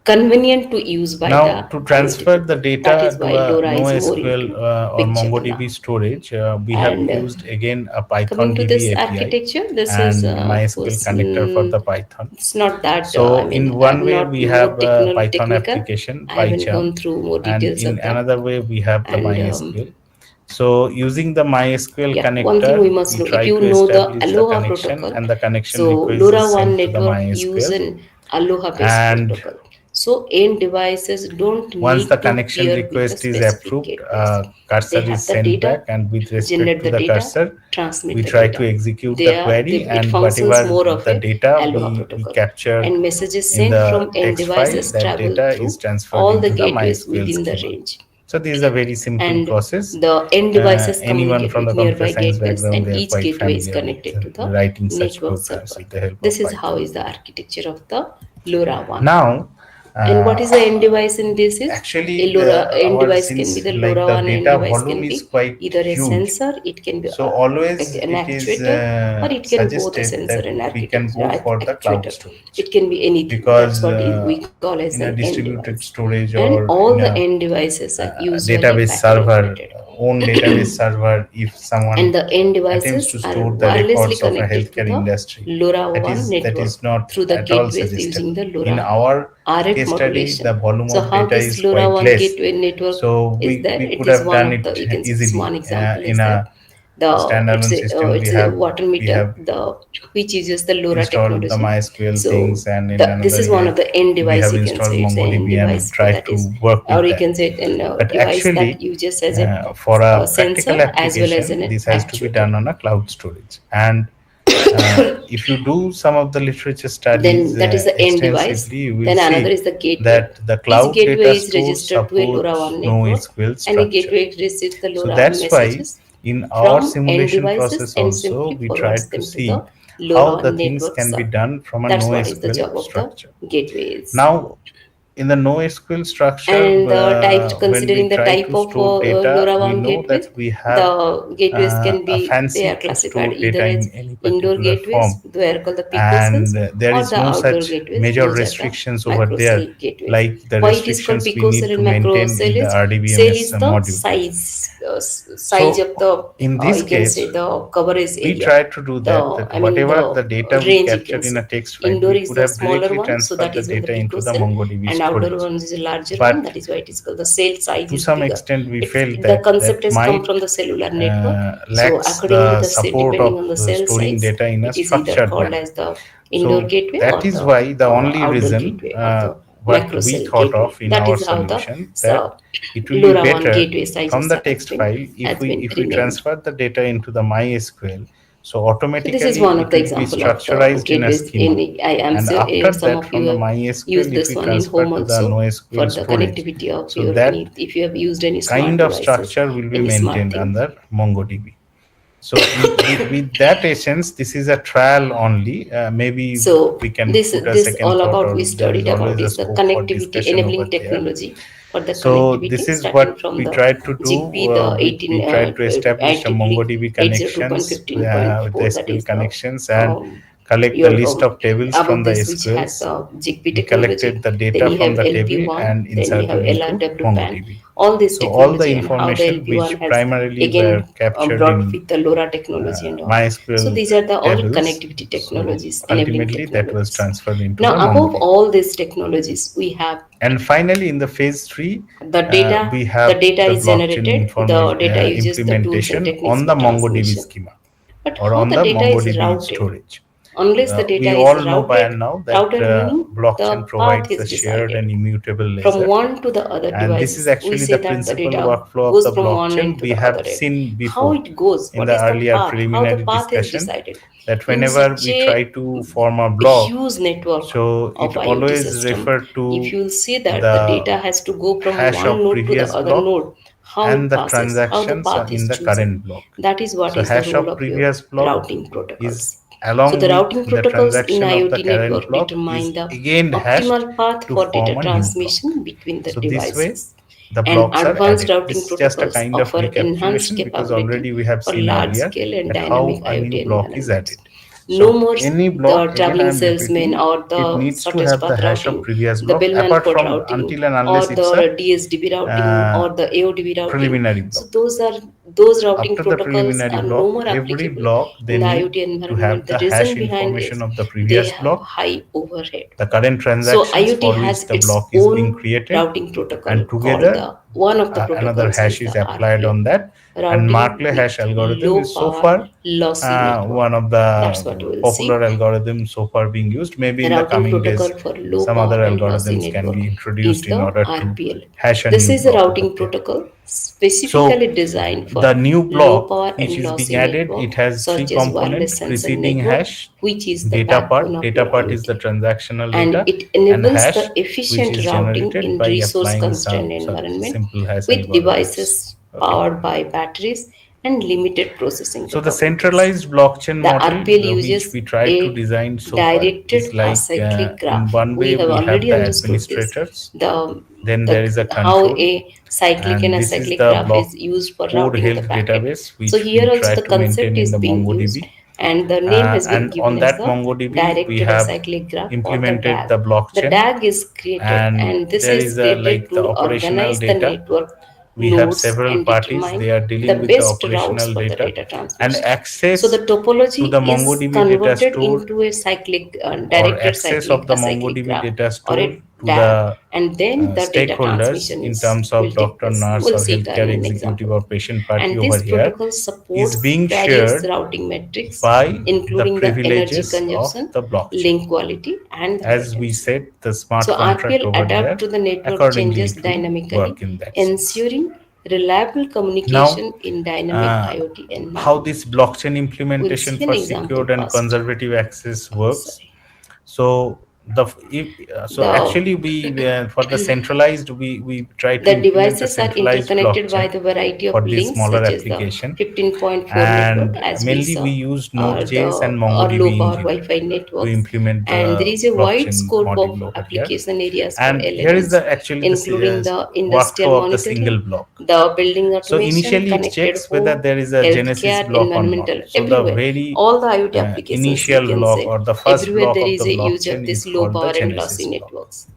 convenient to use by Now, the to IoT transfer the people. That data is to why a LoRa is more NoSQL into or picture MongoDB now. storage, we have And used again a coming Python to DB this API architecture, this is and of MySQL course, connector for the Python. it's not that, I So mean, in one I'm way not we more have a Python technical. application, I haven't PyCharm, gone through more and details in of the, another way we have the and MySQL. So using the MySQL yeah, one thing we connector, must we know, if try you to know the establish the Aloha connection, protocol, and the connection so request is LoRaWAN sent to the network use MySQL. an Aloha based And protocol. So end devices don't once the need to connection peer with the request is specific approved, gateways. cursor They is have the sent data, back, and with respect generate to the the data, cursor, transmit we the try to data. execute the query, It and functions whatever more of the a data Aloha we protocol. captured And messages in sent the from end text file, devices that travel data is through transferred all the into the gateways MySQL within the schema. range. So this is a very simple And process. the end devices Anyone communicate from the with computer nearby science gateways, background, and they are each quite gateway is familiar with connected to the writing such network programs server. with the help This of is how Python. is the architecture of the LoRaWAN. Now, And what is the end device in this is a actually, LoRa end our, device can be since the like the LoRaWAN end data device volume can is be quite either a huge, sensor, it can be so always an it is actuator, or it can both a suggested sensor that and we can architecture go for the cloud actuator. storage, It can be anything. That's because what we call as in a an end distributed device. storage And or all in the a end devices are usually database backward server, integrated. own database server, if And someone the end attempts devices to are store the wirelessly records of a connected to healthcare the industry, LoRaWAN that is network not through the at all gateways suggested. using the In LoRa our RF case study, the modulation. volume So of how data this is quite LoRaWAN less, gateway network so is there? we It could is have one done of the, it you can say easily. one example In is that a standalone system, it's a water we meter, have the which uses the LoRa installed the technology. MySQL So things, and in this another is one way of the end we device, have you can installed say it's an end MongoDB and device try that is, to work or with you that. can say it in a But device that actually, uses as for a a practical sensor as well as application, an this has to be actuator. done on a cloud storage. And if you do some of the literature studies Then that is the end device. extensively, you will Then another see is the gateway. that the Each cloud gateway data is store registered to a supports LoRaWAN network, NoSQL and a structure. gateway receives the So LoRa that's why messages in our from end simulation devices process and also, simply we tried forwards to them to see the how the LoRaWAN things network can be server. done from a That's what is the NoSQL job of the structure. gateways. Now, in the NoSQL structure, And the type, when we considering the try type to of store data, we LoRaWAN know gateways, that we have the gateways can a be, they fancy are to store classified either data as in any indoor particular gateways, form, they are called the and picocells, there or is the no outdoor such gateways, major those are the restrictions over there, macrocell gateways. like the Why it is called restrictions we need picocell to and maintain macrocell in the is, cell RDBMS is the module. size, size So of the, in this you can case, say the coverage we area. try to do that, The, that I mean, whatever the the data we range, you can captured in say. a text file, Indoor we is could the have smaller directly one, so transferred that the is when the data into the picocell, MongoDB and outdoor storage. one is a larger one, But that is why it is called the cell size to is some bigger. extent, we It's, felt the that concept that has come might from the cellular network. So lacks according to the the cell, support depending of on the cell storing size, data in a it is either structured called manner. as the indoor So gateway that or is the why the only outdoor reason gateway or the what macro we cell thought gateway. of in That our is how the solution, that it will be LoRaWAN better gateway from sizes the text file has been if we renamed. transfer the data into the MySQL. So So this is one automatically of it the will be example of the structurized in a gateways. In, schema. I am And sure after some that, of you from the have used MySQL, if this we one in transfer home to the also for NoSQL the storage, connectivity of so your that any, if you have used any smart kind of devices, structure will be any smart maintained thing. under MongoDB. So with that essence, this is a trial only. Maybe So we can put a this second all thought, about or we there is studied about always a is the scope for connectivity discussion over enabling there. technology for the So this connectivity is starting what from we the tried to do. GP, the We tried to establish a IEEE MongoDB connections with 802.15.4, that SQL is the connections, and collect the your list of tables from above the this, which has SQLs. the ZP We collected technology. the Then data you from have the table LP1, and then you have inserted into LRW PAN. MongoDB. All this So all the technology and how the information LP1 which has primarily were again captured brought in with the LoRa technology and all. So MySQL these are the all tables. connectivity So technologies, enabling ultimately that was technologies. transferred into Now the above MongoDB. all these technologies, we have And finally, in the phase 3, the data. we The have data the is blockchain generated. The information data uses the tools and implementation techniques on for the MongoDB transmission. schema But or how on the the data is MongoDB routed? storage. Unless the data We is all know by routed, now that routed meaning blockchain the path provides is a shared decided and immutable from ledger. one to the other And this is devices. We actually say the that the principal data workflow of goes the from one blockchain. end to We the have other end. seen How before it goes? in What the is the earlier path? How the preliminary path is discussion decided? that In whenever such we try a to form a block, huge network so of it IoT always system, refer if to you'll see that the the data has to go from hash one of node to the previous other block node, how and it the passes, how the transactions path in is the chosen. current block. That is what So is the hash role of of your previous block routing is protocols. So along the with routing the protocols in transaction of the IoT current network block determine is the again hashed optimal path to for data form a new block. transmission between the So this way devices. the And blocks are advanced added. routing This is just a protocols kind of offer enhanced recapitulation because capability already we have for seen large earlier scale and that how dynamic a new IoT block is added. environments. No So more any the block, again I traveling am salesman repeating, or it the needs to shortest have the path hash of routing, previous the block bellman apart code from routing, until and or unless it's a the DSDB routing uh, or the AODB routing. preliminary So block. those routing After the protocols preliminary are no block, more every applicable block they in the need IoT to have environment. The the hash reason behind information is of the they previous have block, high overhead. the current So transactions IoT for which has the its block is being own created, routing protocol and called together one of the another protocols hash is is the applied RPL, on that. And routing Markle hash with algorithm low is so power far lossy network. one of That's what the we will popular see. algorithms so far being used. Maybe The in the routing coming days protocol for low some power other and lossy algorithms can network be introduced is in the order to RPL. hash a This new is a block over routing there. protocol So specifically designed the for new low block power which and is being lossy added, network it has three such as component: wireless sensor preceding network, hash, which is the data backbone part. of Data your part is the IoT. transactional And data, it and enables hash, the which efficient is routing generated in by resource applying constrained some such environment simple hash with algorithms. devices Okay. powered by batteries and limited processing So the capabilities. centralized blockchain The model RPL which uses we tried to a design so far is directed like acyclic in graph. one We way have we have already the understood this. administrators, The then there the is a how control, a cyclic and and this is acyclic the graph is block used for code routing the health packet. database So which we here also try the to concept maintain in is the being used, MongoDB. and the name has been And given on as that the MongoDB, we directed have acyclic graph or the implemented DAG. the The blockchain, DAG is created, and and this there is is a created like the to operational organize the data. network We have nodes several and parties, determine they are the dealing with the best routes operational for the data, data and transmission. So the access to topology the is MongoDB data converted store, into a cyclic, or directed access cyclic of the acyclic MongoDB graph data or store a to DAG, the and then the data stakeholders transmission in is terms will of take doctor, place. nurse, We'll or see it healthcare in an executive example. or patient party And over this here, protocol is supports being various shared routing metrics, by the including the energy privileges of consumption, the blockchain. link quality, and the As we latency. said, the smart So contract RPL over adapt there, to the network accordingly changes it will dynamically, work in that sense. ensuring reliable Now, communication in dynamic uh, IoT how environment. this blockchain We'll implementation see an for example secured and first. conservative access works. Sorry. So so The actually we for the centralized, we try to The implement a devices are centralized interconnected by blockchain the variety for of this links smaller such as the application, 15.4 network and as we mainly we saw, use or the Node.js and or low MongoDB power engine Wi-Fi to networks. implement And there the is a wide blockchain scope of module over here. application areas for And here is LLMs, the actually including the the industrial workflow of the single monitoring, block. the building So automation, initially it connected checks whether home, there is a Genesis healthcare, block or not. environmental, So the everywhere. very All the IoT applications we initial can block say, or the first everywhere block there of is the a use of blockchain this is low called the power and lossy Genesis block. networks.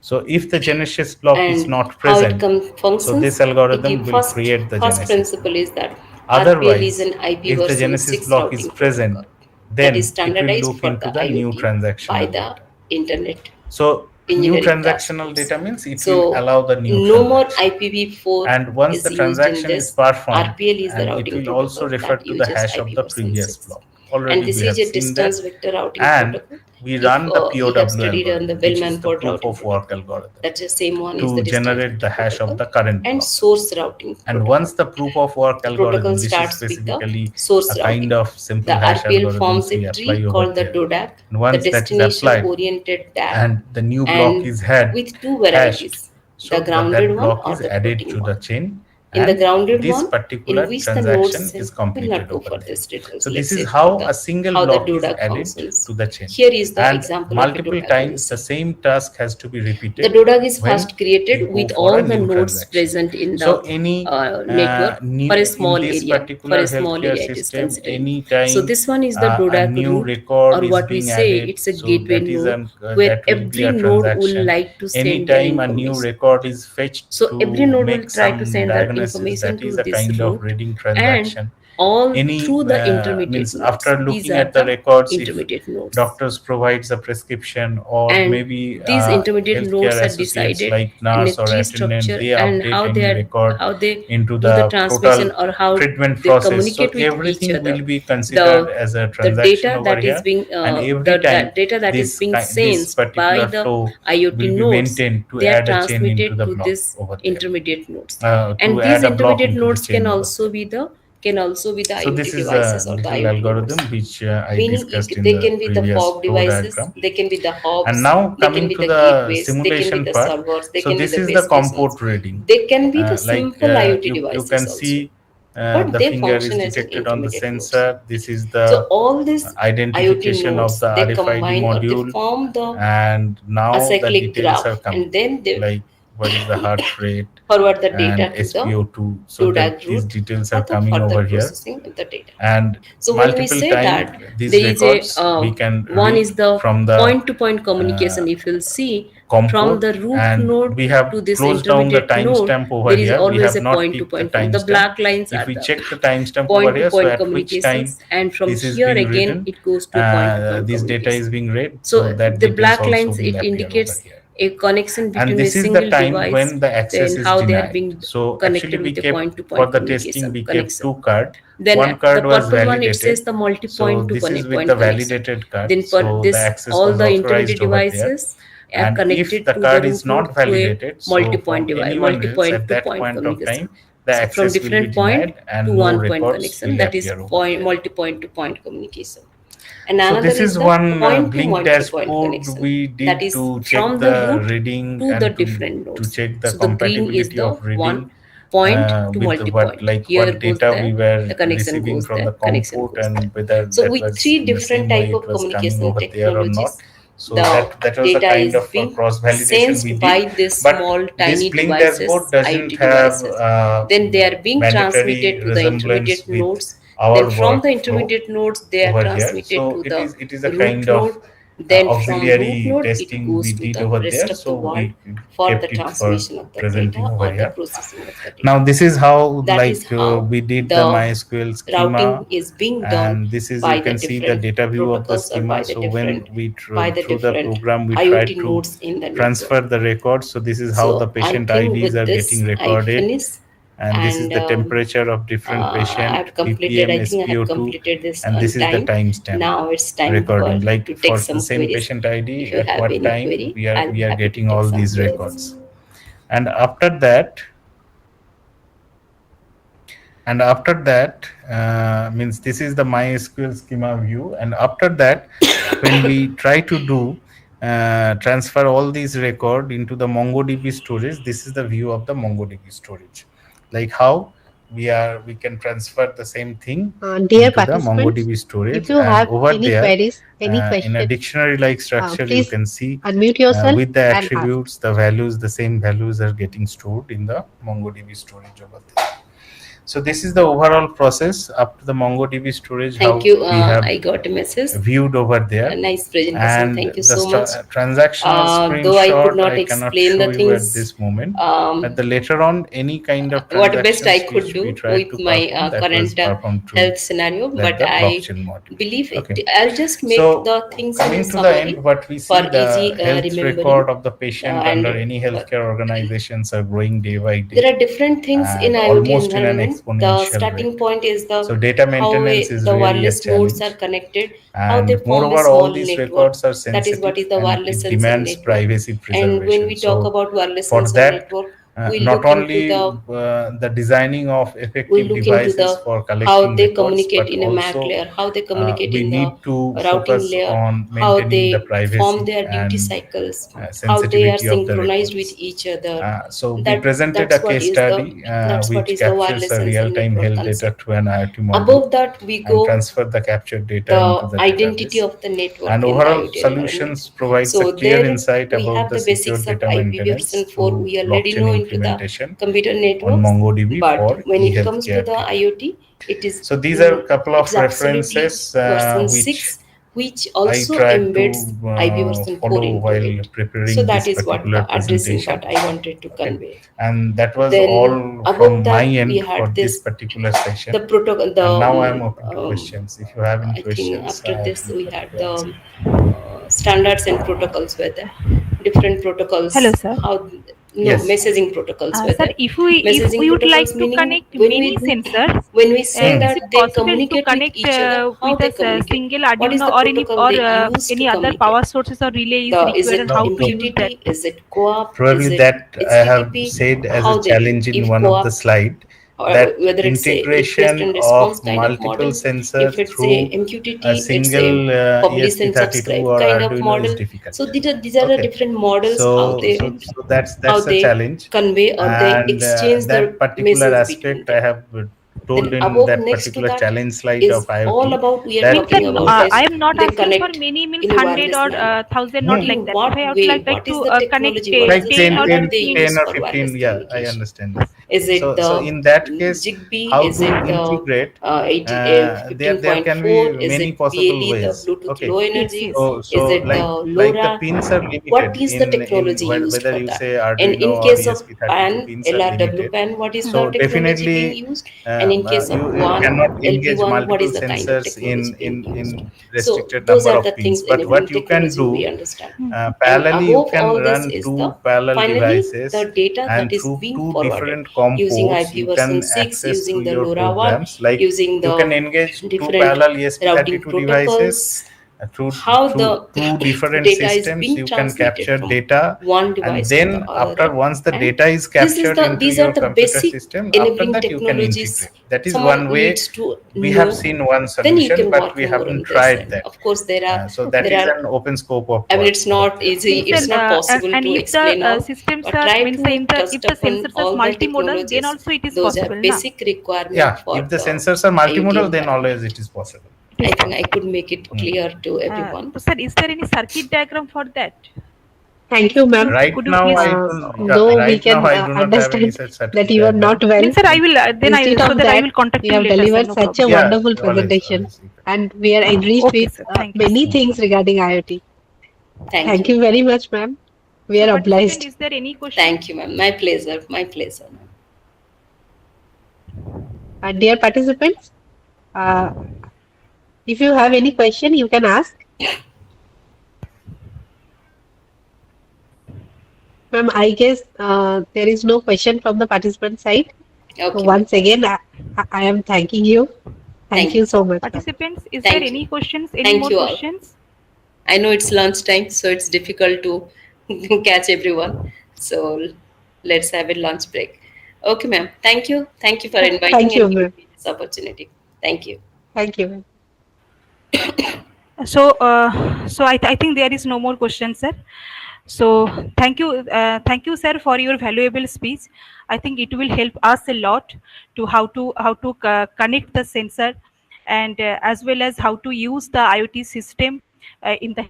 So if the Genesis block is And not how it present, so this functions, algorithm will first create the first Genesis principle block. is that RPL is Otherwise, an IP if the version Genesis 6 block is routing protocol present, that is then it will standardized look for into the the new IoT by transactional the data. internet So new engineering task transactional force. data means it will So allow the new no more transaction. IPv4 And once is the used in transaction is this. performed, RPL is the and it routing will also protocol refer that to the uses hash of IP the version previous 6. block. And Already this we is have a seen that. distance vector routing And protocol. we If run the you have POW studied on the algorithm, which is Bellman the code proof routing of work protocol, algorithm, that's the same one is the to distance generate vector the hash of protocol. the current And block. source routing And protocol. once the proof of work The protocol algorithm, this is starts with the specifically a source kind routing. of The simple hash RPL algorithms forms a we apply tree over called the there. DODAG, And the once that is destination applied oriented DAG, and the new block and is had with two hashed, varieties, the so grounded that one block or is the added floating to the one. chain, In the and grounded this one, in particular which the node transaction is sent will not completed go over for there. this details. So this Let's is say for how the a single how the block is DODA added functions. to the chain, Here is the and example of a multiple DODA. Can you times the see? same task has to be The repeated DODA is when first you created go with for a all the new nodes transaction. present in So the any network new for a in small this area. For particular a small healthcare area, it is system, considering. So anytime this one is the a DODA new route, record or is what we being say, added, it's a so gateway that is node an where that will be every a node will transaction. like to send their Anytime a new information. record is fetched So every to node will make try to some send their diagnosis, information that to is a this kind of route, reading and transaction. all Any through the intermediate means nodes. after These looking are at the the records, if intermediate nodes. doctors provides a prescription, or And maybe these intermediate healthcare nodes are associates decided like in a nurse or tree attendant, structure, they and update any record how they into do the the transmission, total or how treatment they process. So communicate with each everything other. will be considered the as a the transaction data over that is here, being and every time data that is being this sensed by particular the flow IoT will be nodes, maintained to they are add a chain into transmitted the to block this over there, intermediate nodes. to And these add a block intermediate into the nodes chain over there. can also be the So IoT this is a devices or the little IoT algorithm nodes. which I Meaning discussed in they the can be the previous fog flow devices, diagram. they can be the And hubs, now they can coming be to the the gateways, they can be simulation the part. servers, they So can be this the is the base compute stations, reading. they can be the Like simple IoT you can devices also, see but the they finger is function as an detected on the intermediate nodes. sensor. This is So the all these IoT identification of nodes, the they RFID combine or they module, form the and now the acyclic details are graph, coming, and then they like what is the heart rate forward the and data to the SpO2. So that DODAG these route details for are the coming further over here, processing of the data. and So when we multiple say time that these there is a records we can one read is the from the point-to-point uh, communication. If you'll see from comport, the root and node we have to this closed down the intermediate node, timestamp over there is here. We always have a not picked the point-to-point from the timestamp. black lines If are we the check the timestamp over here, so point-to-point at which time communications, and from this is here being again written, it goes to a point-to-point this data is communication. being read, so So that the details black also lines, will it appear over indicates here. a connection And between a this is the single time device, when the access then is how they are denied. being So actually connected we with a kept, for point-to-point the testing communication we kept connection. two card. Then One the card was purple one, it says validated, the so multi-point to this is with point the connection. validated card, Then for so the this, access all was the intermediate authorized over there. devices are And if connected the to the card is root node not through a validated, so multi-point from device, anyone else multi-point at to that point point of communication. time, the So from access will be different point denied to and no one point records connection, will that is appear over point there. multi-point to point communication. And So another this is is the one point to Blink multi-point dashboard connection, we that did is to check from the the root reading to the and different to nodes. check the So the green is compatibility the of one reading point to with what, multi-point. like Here what goes data we there, were the connection receiving goes from the there, connection comport, goes there. and whether So that with was three in the different same way type it of was coming communication over there or not. technologies, So the that was a data kind is of a being cross validation we sensed did. by this But small this tiny Blink dashboard devices, doesn't IoT have devices. Then they are being mandatory transmitted to the resemblance intermediate with nodes. Then our from the workflow intermediate nodes, they are over here. transmitted So to the it is a root kind of node. Then from root auxiliary node, it testing we goes to did the over rest there. of the So world we for the kept it for transmission of the presenting data over or the here. processing of the data. Now this is how, That is like how we did the the MySQL schema, routing is being done and this is, you by the can see the different data view of the protocols, or schema. by the So when different we through the different program we tried IoT to nodes in the network. transfer the records. So this is how the So I patient think IDs with are getting this I recorded, finish, and this is and the temperature of different patient, I've completed. ppm, I think I have spo2, completed this and on this is the time. timestamp Now it's time for recording, like to take for the some same queries. patient id If you at have what any time query, we are I'll be happy to getting take all some these queries. records. And after that, means this is the MySQL schema view. And after that, when we try to do transfer all these record into the MongoDB storage, this is the view of the MongoDB storage, like how we can transfer the same thing Dear into the participants, MongoDB if storage. you And have over any there, queries, any in a question, dictionary like structure, you please can see unmute yourself with the and ask. attributes, the values, the same values are getting stored in the MongoDB storage over there. So this is the overall process up to the MongoDB storage, Thank how you. we have I got a message. viewed over A there. nice presentation. And Thank you the so much. transactional Though I could screenshot not I cannot explain show the you at things this moment, but um, the later on any kind of what best I transactions could which we do tried with to my perform, that was current performed through health scenario, that but the I blockchain module. believe Okay, I'll just make so the things in a coming to the end, summary what we for see, the easy health remembering, record of the patient and under any healthcare organizations are growing day by there day, are different things in and IoT almost in an environment. The exponential starting rate. point is So the data how maintenance is the really a wireless nodes are challenge. connected, how they And form a moreover, all small these network. records are That is what sensitive is the and wireless it sensor demands network. privacy And when preservation. we talk So about wireless for sensor that, network, We'll not look into only the the designing of we'll effective look into devices the for how collecting they records, communicate but in a MAC also layer, how they communicate we in the need to routing focus layer, on how maintaining the they perform privacy their duty and cycles, how they are sensitivity of the synchronized with records. each other. So we That presented a that's what case is the study that's what which is the captures wireless a sensor real-time network health data concept. to an IoT module Above that, we and go transfer the captured data into the the identity database. of the And network in the overall IoT environment. solutions provides a So clear there insight we about have the the secure basics of data IPv maintenance version 4. through We already blockchain know into the implementation computer on networks, MongoDB but for when it comes to e-healthcare the data. IoT, it is So these are a couple of it's absolutely references version which 6, which I also tried embeds to IB version 4 follow into while it. So preparing that this is what particular the addressing presentation. part I wanted to Okay, convey. and that was Then all above from my that we end for had this this particular the session. protocol the And now I am open to questions. If you have any I think questions, after I'll this be we happy had to answer. the standards and protocols were there. Different Hello, protocols, sir. how no Yes. messaging protocols were Sir, there. if Messaging we would like protocols to meaning connect many sensors, when we say is Hmm. it that they possible to communicate with connect each other, how with they a communicate, single what is Arduino the or any protocol they use to any other communicate. power sources or relay is Is required, and it how to use that? MQTT? Is it co-op? Is Probably it that I have HTTP? said as a How they do? challenge in If one of the co-op, slide, or that whether it's a request integration and response of kind of multiple model. If sensors it's a through a MQTT, it's a single publish and ESP32 subscribe or kind of Arduino is model. difficult. So these are the Okay, different models, so so And so how that's a they challenge, convey or they and exchange that the particular message between aspect I them. have told Then in above that next to particular that challenge slide of is all IoT, about we are means that that talking about is I am not they asking for connect many, means in a 100 wireless or manner. 1,000, not hmm, like In that. If what I would way? like What is to the connect technology? What is like the 10 or 10, standard they 15. 10 use or for 15, wireless yeah, I communication? understand that. Is it So the in that case, Zigbee? how Is to it the integrate, 80, there can be 15.4? Is many it possible BLE, the ways. Bluetooth Okay, Low Yes, Energy? yes. Is so it the like the LoRa? pins are What limited is the in technology used whether for you that? say And Arduino in or case of ESP32 PAN, pins are LRW limited. PAN, what is the So technology being definitely used? And in case of you WAN, cannot engage LB1, what multiple is the kind of sensors technology being used? in So restricted those number are the of pins. things But enabling what you can technology we do, understand. And parallelly you above can all this run is the two parallel finally the devices, data that and is through being two forwarded different COM using ports IP you version can 6, access using through the your LoRaWAN, programs. Like using you can the engage two different parallel routing ESP32 devices protocols, through how the two different data is systems. being You can transmitted capture from data, one and device to the then after other. once the And data is captured into these are your the computer basic system, after enabling that you can technologies integrate. That is someone one way. needs to We have know. seen one Then you solution, can but work we more haven't on this. tried And that. of course So that there is are an open scope of I mean, work it's over not there. easy, Means it's then, not possible and to if the explain now, systems but are, try means to touch if the upon sensors are all the multimodal, then technologies. also it is Those are possible, na? basic requirement Yeah, for if the the sensors are IoT multimodal, then always environment. it is possible. It I is think I possible. could make it Hmm. clear to everyone. So, sir, is there any circuit diagram for that? Thank you, ma'am. Right Could you now, please? yeah, Though we right now can I do not have any understand such that circuit you are not diagram. well, Then, sir, I will. Then I instead so of that I that, will contact you you have later, sir. delivered No such a problem. Yeah, wonderful always, presentation, always. You can. and we are enriched Okay, with sir. Thank you, many sir. things regarding IoT. Thank Thank you. you very much, ma'am. We So, are participant, obliged. is there any question? Thank you, ma'am. My pleasure. My pleasure, ma'am. Dear participants, uh, if you have any question, you can ask. Ma'am, I guess there is no question from the participant side. So Okay, ma'am. once again, I am thanking you. Thank Thank you you. so much, ma'am. Participants, is there Thank you. any questions? Any Thank more you all. questions? I know it's lunchtime, so it's difficult to catch everyone. So let's have a lunch break. Okay, ma'am. Thank you. Thank you for inviting Thank you, and giving ma'am. me this opportunity. Thank you. Thank you, ma'am. So, I think there is no more questions, sir. So, thank you, sir, for your valuable speech. I think it will help us a lot to how to connect the sensor, and as well as how to use the IoT system in the.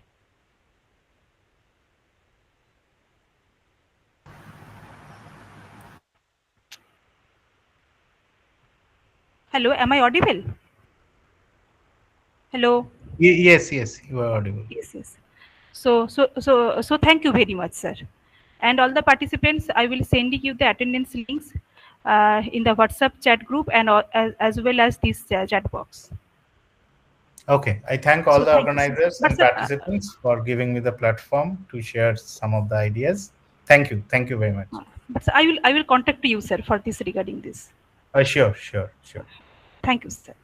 Hello, am I audible? Hello. Yes, yes, you are audible. Yes, yes. So thank you very much, sir. And all the participants, I will send you the attendance links in the WhatsApp chat group, and as well as this chat box. Okay, I thank all So the thank you, sir. organizers But and sir, participants for giving me the platform to share some of the ideas. Thank you very much. I will contact you, sir, for this regarding this. Sure, sure, sure. Thank you, sir.